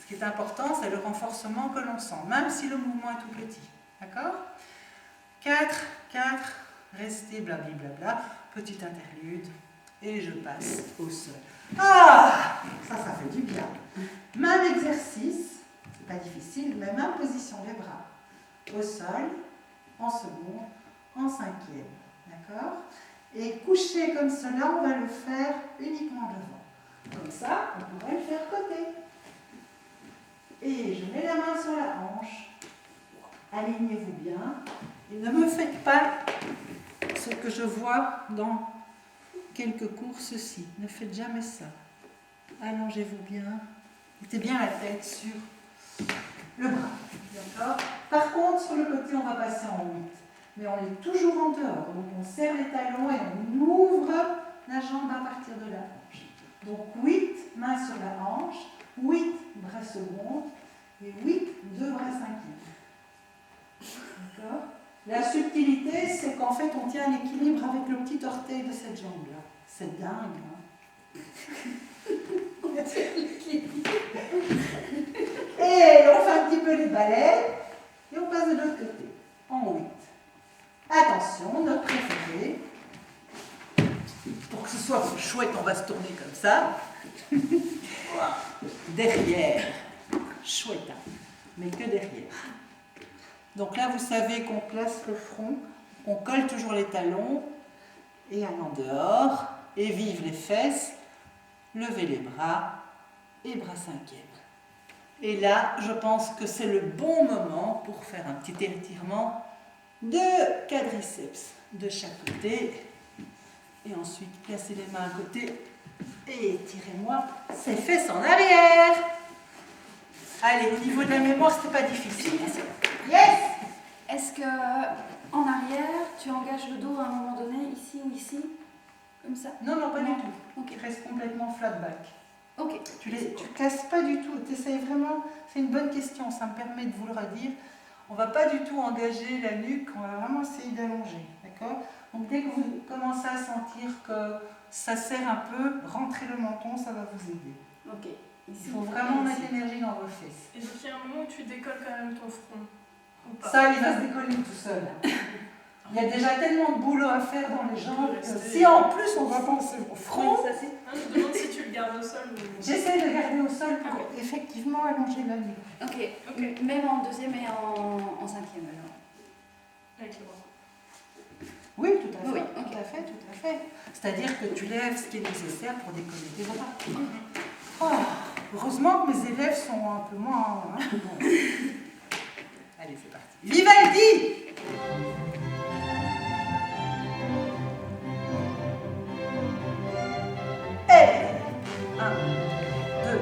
Ce qui est important, c'est le renforcement que l'on sent, même si le mouvement est tout petit. D'accord? 4, 4, restez blablabla, petit interlude, et je passe au sol. Ah! Ça fait du bien. Même exercice, c'est pas difficile, mais même position, les bras. Au sol, en seconde, en cinquième. D'accord? Et couché comme cela, on va le faire uniquement devant. Comme ça, on pourrait le faire côté. Et je mets la main sur la hanche. Alignez-vous bien. Et ne me faites pas ce que je vois dans quelques courses-ci. Ne faites jamais ça. Allongez-vous bien. Mettez bien la tête sur le bras. D'accord? Par contre, sur le côté, on va passer en 8. Mais on est toujours en dehors. Donc on serre les talons et on ouvre la jambe à partir de la hanche. Donc 8, main sur la hanche, 8, bras seconde, et 8, 2 bras cinquième. D'accord? La subtilité, c'est qu'en fait, on tient l'équilibre avec le petit orteil de cette jambe-là. C'est dingue, hein? Et on fait un petit peu les balais, et on passe de l'autre côté, en 8. Attention, notre préféré, pour que ce soit chouette, on va se tourner comme ça. Derrière, chouette, hein, mais que derrière. Donc là, vous savez qu'on place le front, on colle toujours les talons, et en dehors, et vive les fesses, levez les bras, et bras cinquième. Et là, je pense que c'est le bon moment pour faire un petit étirement de quadriceps de chaque côté. Et ensuite, placez les mains à côté et étirez-moi ces fesses en arrière. Allez, au niveau de la mémoire, c'était pas difficile. Yes! Est-ce que en arrière, tu engages le dos à un moment donné, ici ou ici? Comme ça? Non, non, pas Non. du tout. Ok. Reste complètement flat back. Ok. Tu casses pas du tout. T'essayes vraiment. C'est une bonne question. Ça me permet de vous le redire. On va pas du tout engager la nuque. On va vraiment essayer d'allonger. D'accord? Donc dès que vous commencez à sentir que ça serre un peu, rentrez le menton, ça va vous aider. Ok. Ici, Il faut vraiment mettre l'énergie dans vos fesses. Et donc il y a un moment où tu décolles quand même ton front. Ou pas? Ça, il va se décoller tout seul. Il y a déjà tellement de boulot à faire dans les jambes que si en plus on va penser au front, Ça, c'est... Non, je me demande si tu le gardes au sol ou... j'essaie de garder au sol pour effectivement allonger la nuque. Ok. Ok. Même en deuxième et en cinquième alors. Avec les bras. Oui, tout à fait, Oui, tout à fait, tout à fait. C'est-à-dire que tu lèves ce qui est nécessaire pour décoller tes bras. Oh, heureusement que mes élèves sont un peu moins... hein, bon. Allez, c'est parti. Vivaldi! Et 1, 2,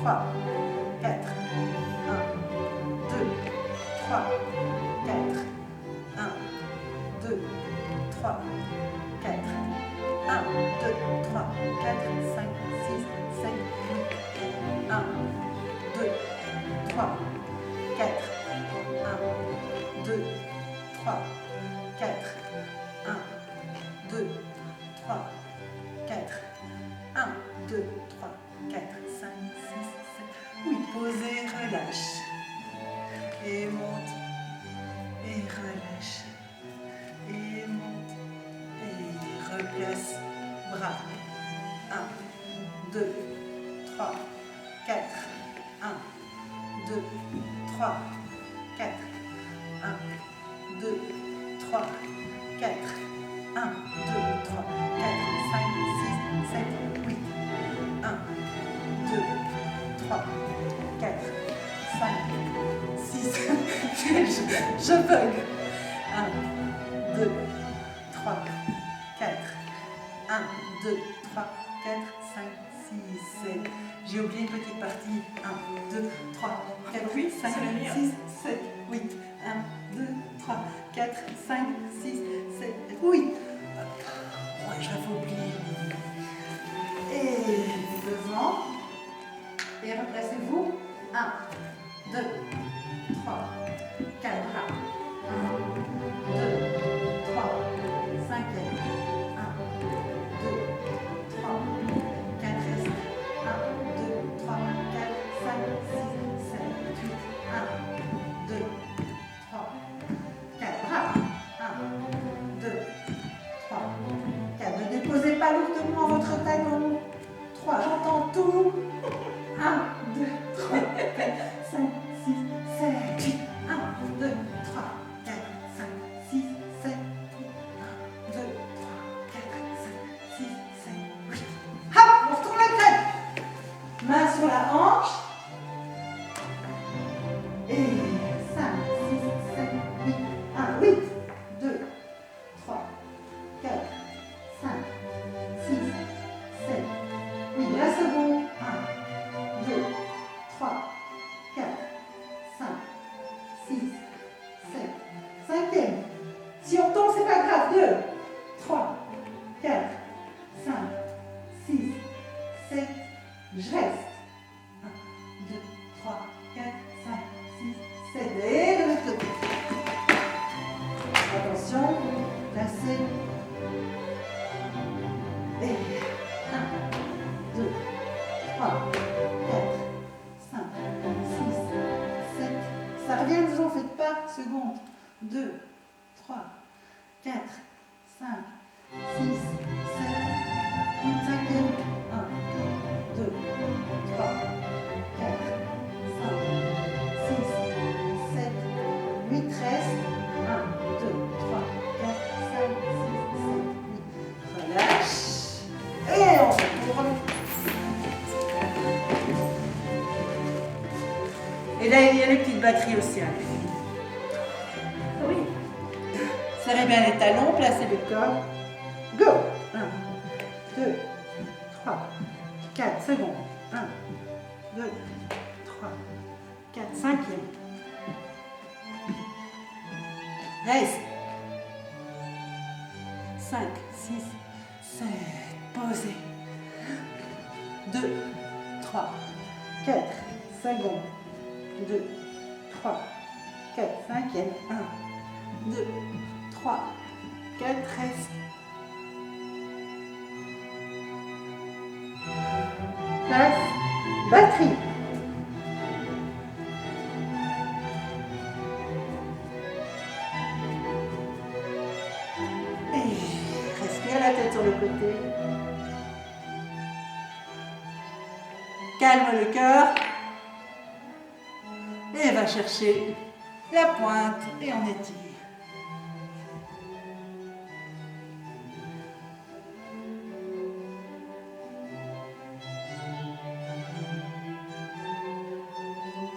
3, 4. 1, 2, 3, 4. 1, 2, 3, 4. 1, 2, 3, 4, 5, 6, 7, 8. 1, 2, 3, 4. 1, 2, 3, 4. 1, 2, 3, 4. 1, 2, 3, 4, 5, 6, 7. Oui, posez, relâche. Et monte. Et relâche. Et monte. Et replace. Bras. 1, 2, 3, 4. 1, 2, 3, 4. 1, 2, 3, 4. 1, 2, 3, 4, 5, 6, 7, 8. 1, 2, 3, 4, 5, 6, je bug. 1, 2, 3, 4. 1, 2, 3, 4, 5, 6, 7. J'ai oublié une petite partie. 1, 2, 3, 4, 8, 5, 6, 7, 8. 1, 2, 3, 4, 5, 6, 7, 8. Ouais, j'avais oublié. Et devant. Et replacez-vous. 1, 2, 3, 4 bras. 1, 2, 3, 5, 1, 2, 3, 4, 5, 1, 2, 3, 4, 5, 6, 7, 8, 1, 2, 3, 4 bras. 1, 2, 3, 4. Ne déposez pas lourdement votre talon. 3, j'entends tout. 1, 2, 3, 4, 5, 6, 7, 8. 1, 2, 3, 4, 5, 6, 7, 8. 1, 2, 3, 4, 5, 6, 7, 8. Hop, on retourne la tête. Main sur la hanche. Et 5, 6, 7, 8. 1, 8, 2, 3, 4, 5, 6, 7, 8. La seconde. 1, 2, 3, 4, 5, 6, 7. Cinquième. Si on tombe, c'est pas grave. 2, 3, 4, 5, 6, 7. Je reste. 1, 2, 3, 4, 5, 6, 7. Et de l'autre côté. Attention. Placez. Et 1, 2, 3, 4, 5, 6, 7. Ça revient, ne vous en faites pas. Seconde. 2, 3, 4, 5, 6, 7, 8, 5e. 1, 2, 3, 4, 5, 6, 7, 8. Reste. 1, 2, 3, 4, 5, 6, 7, 8. Relâche. Et on retourne. Et là, il y a les petites batteries aussi. Hein. Oui. Serrez bien les talons, placez le corps. Go! 1, 2, 3, 4 secondes. 1, 2, 3, 4, 5e. Reste. 5, 6, 7. Posez. 2, 3, 4 secondes. 2, 3, 4, 5e. 1, 2, 3, 4, reste. Place, batterie. Et respire la tête sur le côté. Calme le cœur. Et va chercher la pointe et on étire.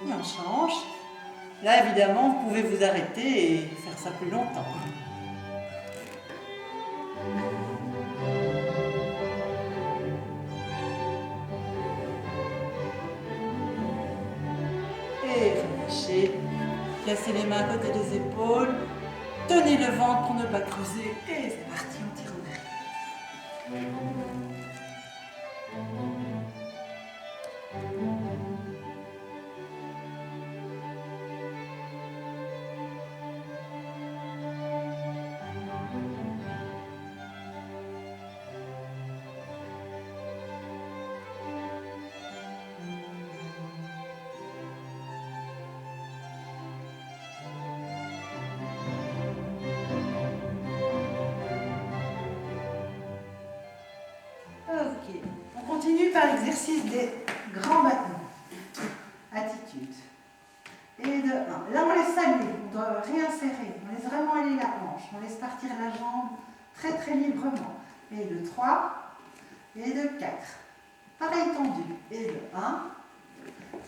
Et on change. Là, évidemment, vous pouvez vous arrêter et faire ça plus longtemps. Et relâchez. Placez les mains à côté des épaules. Tenez le ventre pour ne pas creuser. Et c'est parti, on tire en arrière. Ok, on continue par l'exercice des grands battements. Attitude. Et de 1. Là, on laisse aller, on doit réinsérer, on laisse vraiment aller la hanche, on laisse partir la jambe très très librement. Et de 3, et de 4. Pareil tendu. Et de 1,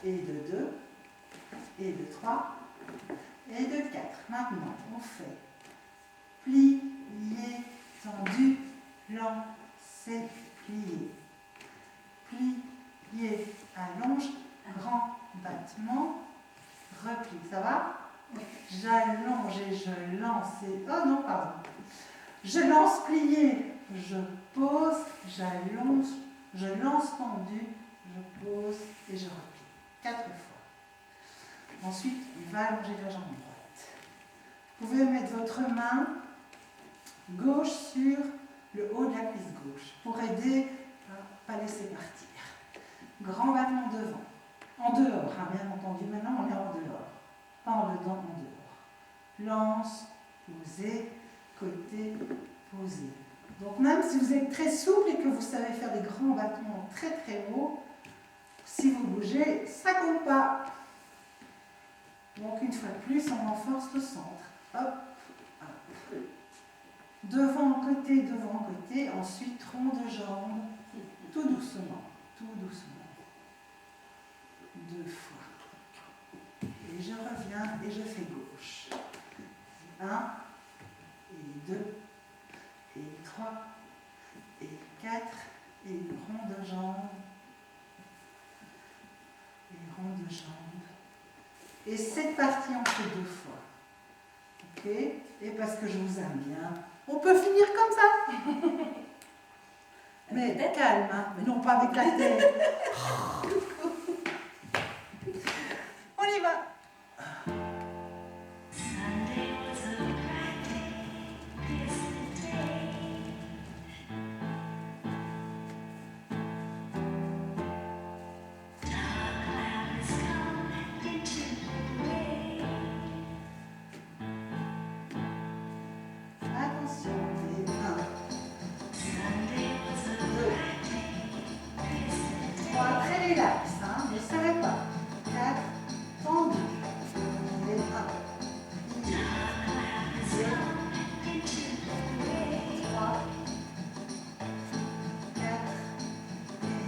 et de 2, et de 3, et de 4. Maintenant, on fait plié, tendu, lancé, plié. Plié, allonge, grand battement, repli. Ça va? J'allonge et je lance et... Oh non, pardon. Je lance plié, je pose, j'allonge, je lance tendu, je pose et je replie. 4 fois. Ensuite, on va allonger la jambe droite. Vous pouvez mettre votre main gauche sur le haut de la cuisse gauche pour aider à ne pas laisser partir. Grand battement devant. En dehors, hein, bien entendu. Maintenant, on est en dehors. Pas en dedans, en dehors. Lance, posez, côté, posez. Donc même si vous êtes très souple et que vous savez faire des grands battements très très hauts, si vous bougez, ça ne compte pas. Donc une fois de plus, on renforce le centre. Hop, hop. Devant, côté, ensuite rond de jambe, tout doucement, tout doucement. 2 fois. Et je reviens et je fais gauche. 1, et 2, et 3, et 4, et rond de jambe, et rond de jambe. Et cette partie, on fait 2 fois. Ok? Et parce que je vous aime bien, on peut finir comme ça. Mais calme, hein? Mais non pas avec la tête. On y va. Attention, et 1, 2, 3, très relax, hein, ne serrez pas. 4, tendu. Et 1, 2, 3, 4, et 1.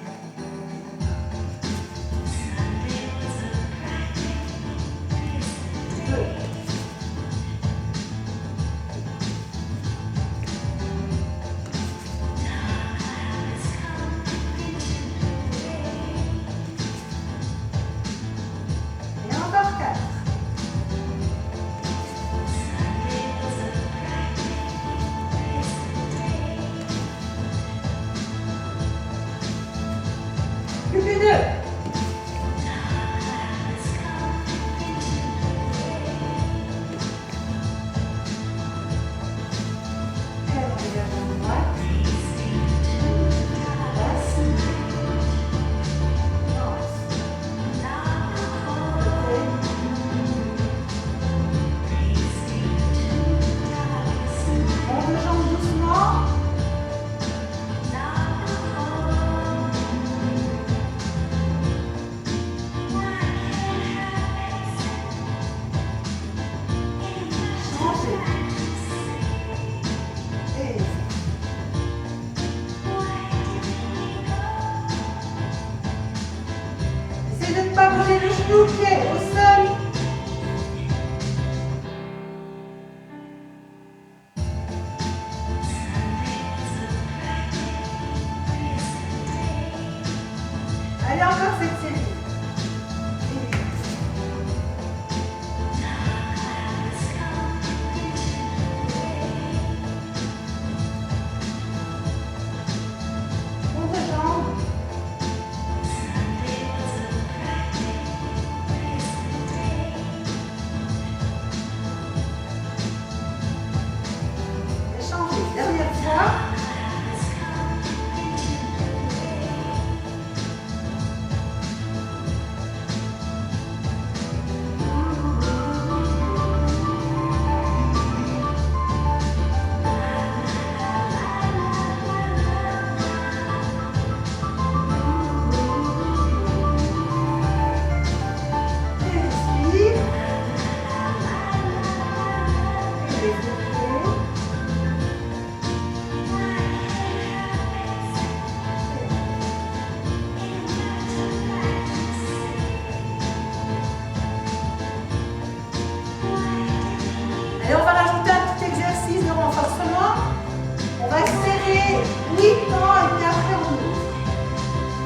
8 temps et puis après on ouvre.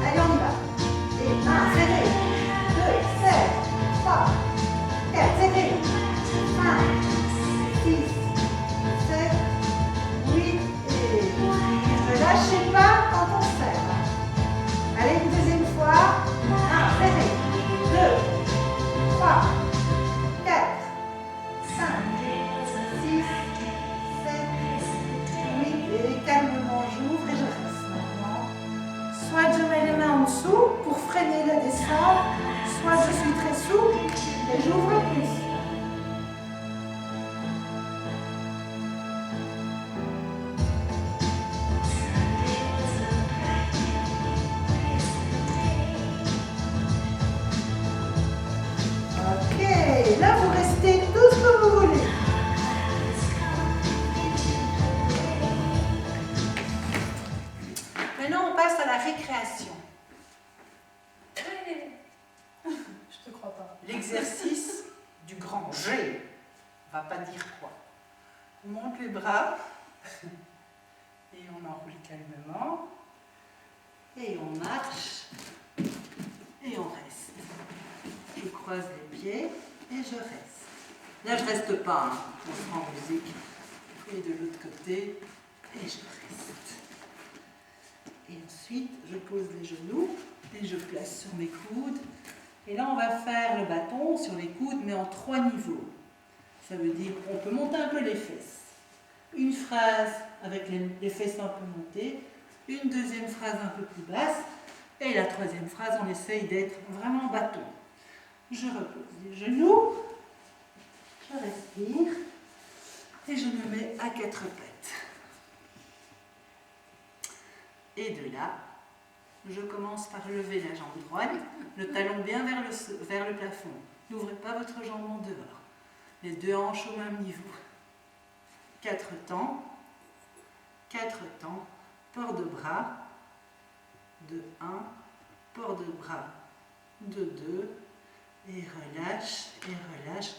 Allez, on y va. Et 1, serré. 2, serre. 3, 4, serré. 5, 6, 7, 8 et ne lâchez pas quand on serre. Allez, une deuxième fois. 1, serré. 2, 3, 4, 5, 6, 7, 8 et calmement j'ouvre et je reste maintenant. Soit je mets les mains en dessous pour freiner la descente, soit je suis très souple et j'ouvre plus. Ok, là vous restez tout ce que vous voulez. Maintenant, on passe à la récréation. Je te crois pas. L'exercice du grand G. On va pas dire quoi. On monte les bras et on enroule calmement. Et on marche et on reste. Je croise les pieds et je reste. Là, je reste pas, hein. On se rend en musique. Et de l'autre côté, et je reste. Et ensuite, je pose les genoux et je place sur mes coudes. Et là, on va faire le bâton sur les coudes, mais en 3 niveaux. Ça veut dire qu'on peut monter un peu les fesses. Une phrase avec les fesses un peu montées, une deuxième phrase un peu plus basse, et la troisième phrase, on essaye d'être vraiment bâton. Je repose les genoux, je respire, et je me mets à 4 pattes. Et de là, je commence par lever la jambe droite, le talon bien vers le plafond. N'ouvrez pas votre jambe en dehors. Les 2 hanches au même niveau. 4 temps, port de bras, de 1, port de bras, de 2, et relâche,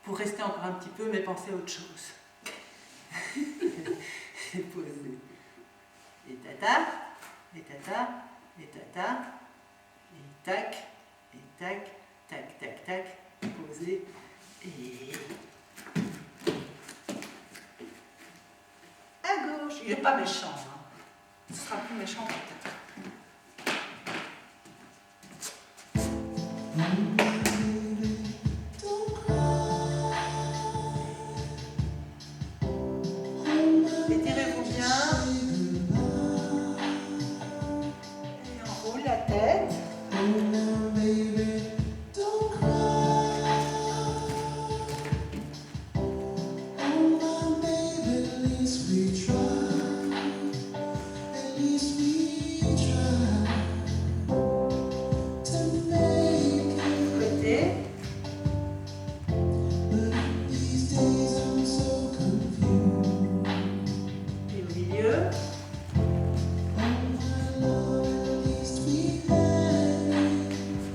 pour rester encore un petit peu, mais pensez à autre chose. Et posez. Et tata, et tata, et tata, et tac, tac, tac, tac, posez, et à gauche. Il n'est pas méchant, hein. Ce sera plus méchant peut-être. Étirez-vous bien. Et on roule la tête. Fouettez. Et au milieu.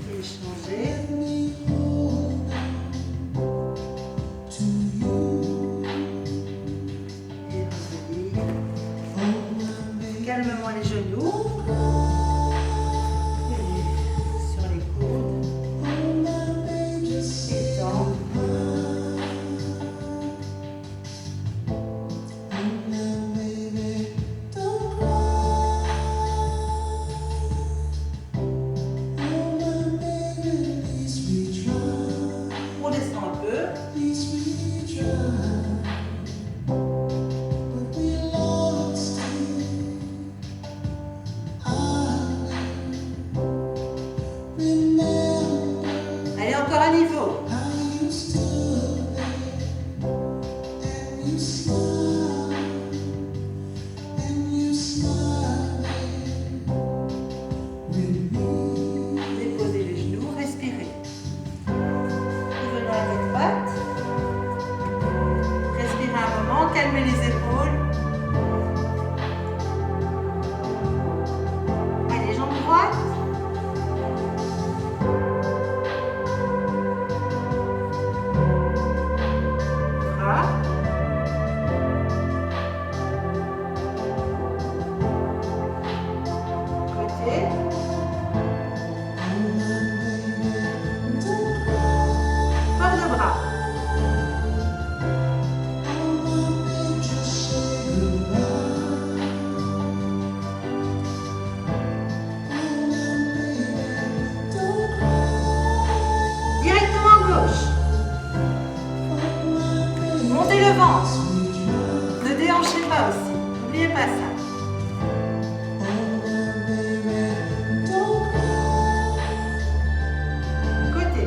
Et changer. Et revenir. Calmement les genoux. Et sur les coudes. Étends. On descend un peu. Allez, encore un niveau. Déposez les genoux, respirez. Revenons à votre patte. Respirez un moment, calmez les épaules. Allez, jambe droite. massage. Côté.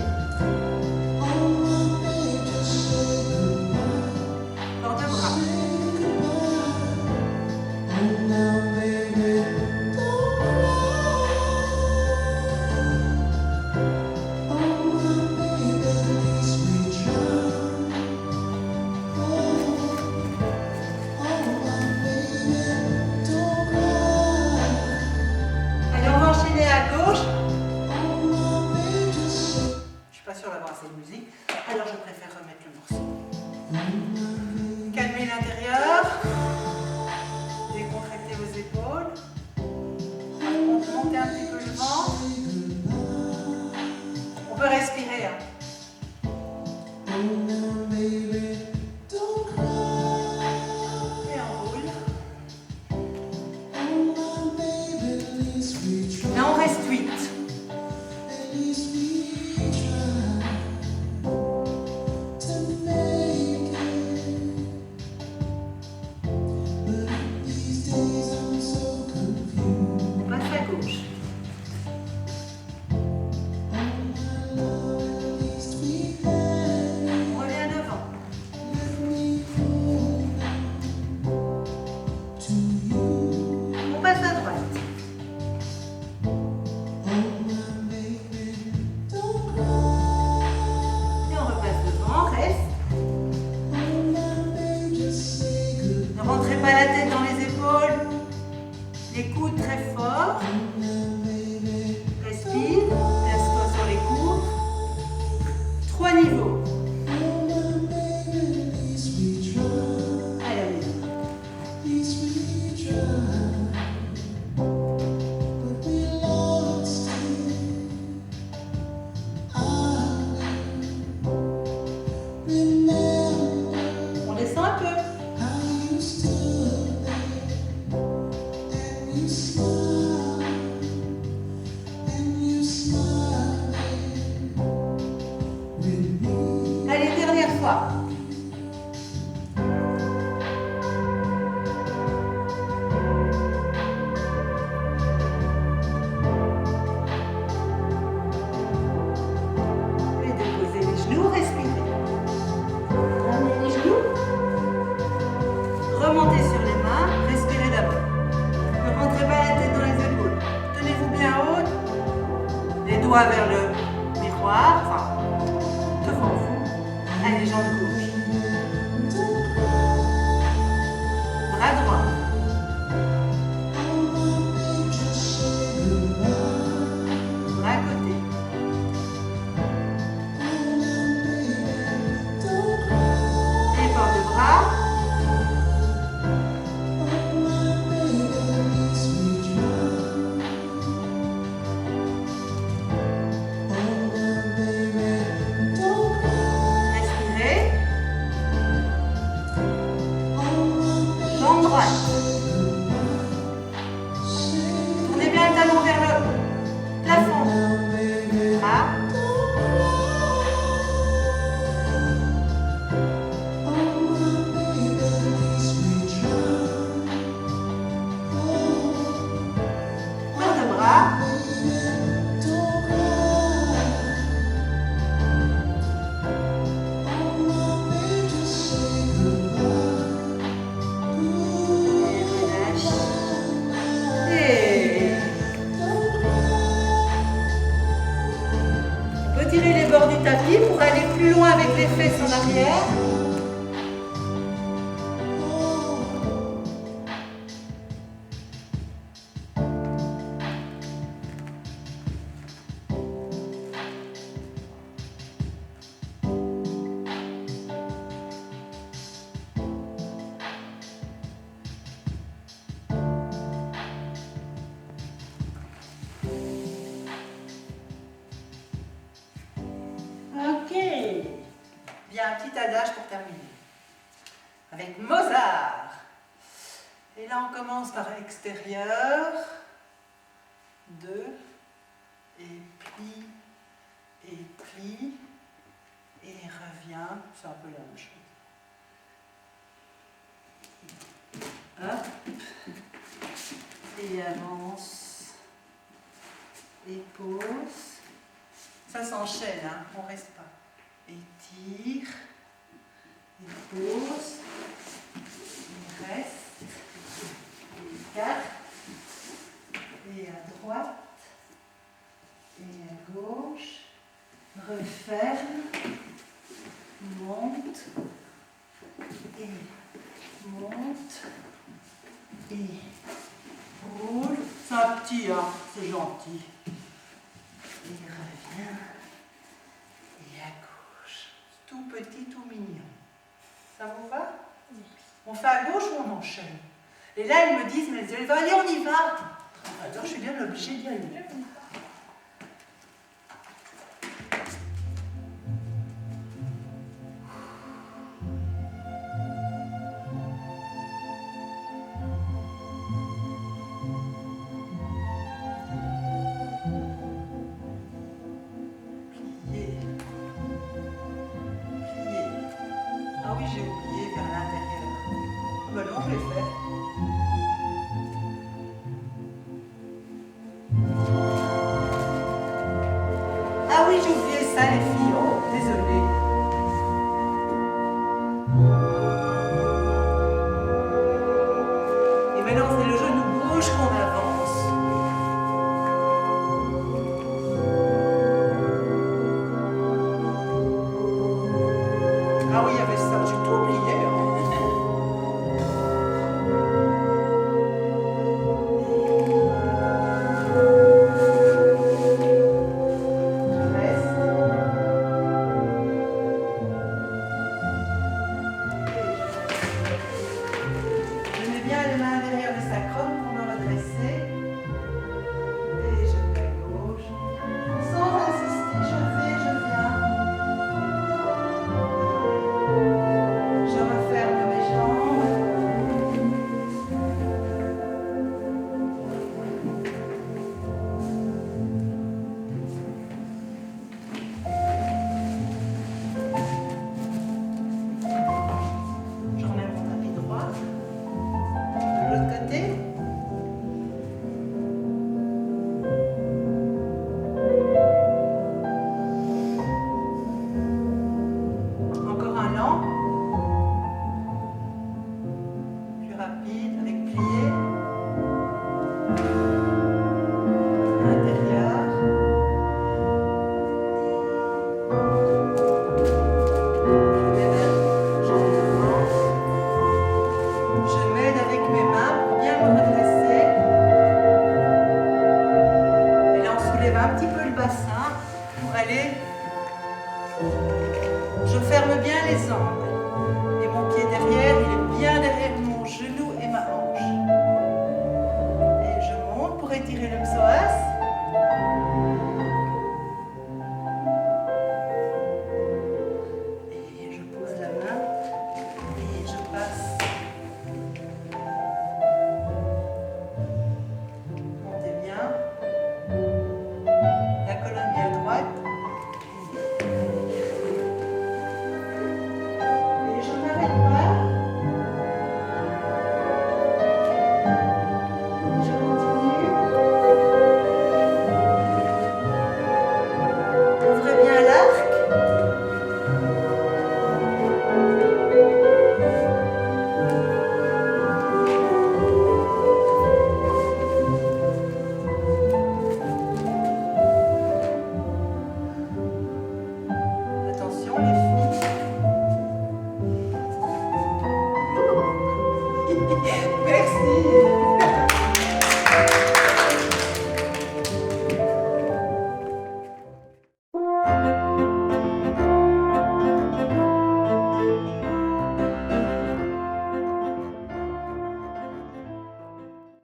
Corps de bras. Allez, on va enchaîner à gauche. Je suis pas sûre d'avoir assez de musique, alors je préfère remettre le morceau. Calmez l'intérieur. Décontractez vos épaules. Montez un petit peu le ventre. On peut respirer. Hein. Et on roule. Là, on reste 8. On passe à gauche. On revient devant. On passe à droite. Et on repasse devant, reste. Ne rentrez pas la tête dans les épaules. Les coudes très forts. Respire, place-toi sur les coudes. 3 niveaux. Allez, allez. On descend un peu. Allez, dernière fois. Et déposez les genoux, respirez. Ramenez les genoux. Remontez sur les mains, respirez d'abord. Ne rentrez pas la tête dans les épaules. Tenez-vous bien haute. Les doigts vers le miroir, enfin, devant vous. Allez, jambes gauche. Bras droit. Bras côté. Et port de bras. Respirez. Jambe droite. Tournez bien le talon vers le plafond. Bras. Corps de bras. Et relâche. Et on peut tirer les bords du tapis pour aller plus loin avec les fesses en arrière. Ok. Bien, un petit adage pour terminer. Avec Mozart. Et là, on commence par extérieur. 2. Et plie. Et plie. Et revient. C'est un peu la même chose. Hop. pied avance et pose. Ça s'enchaîne, hein, on ne reste pas. Étire, et pose, il reste, et écarte, et à droite, et à gauche, referme, monte, et monte, et roule. C'est un petit, hein, c'est gentil. Et revient, et à gauche. Tout petit, tout mignon. Ça vous va? On fait à gauche ou on enchaîne? Et là, ils me disent, mais allez, on y va. Alors, je suis bien obligée d'y aller. Plier. Plier. Ah oui, j'ai oublié vers l'intérieur. Ah ben non, je l'ai fait. Ah oui, j'ai oublié ça, les filles. Oh, désolée. Et maintenant, c'est le genou gauche qu'on avance. Ah oui, il y avait ça, j'ai tout oublié. Je reste. Je mets bien les mains derrière le sacrum pour me redresser. Et je vais à gauche. Sans insister, je vais, je viens. Je referme mes jambes. Je remets mon tapis droit. De l'autre côté. Encore un lent. Plus rapide avec plié. Intérieur. Je m'aide, jambe devant. Je m'aide avec mes mains pour bien me redresser. Et là, on soulève un petit peu le bassin pour aller. Je ferme bien les angles. Et mon pied derrière.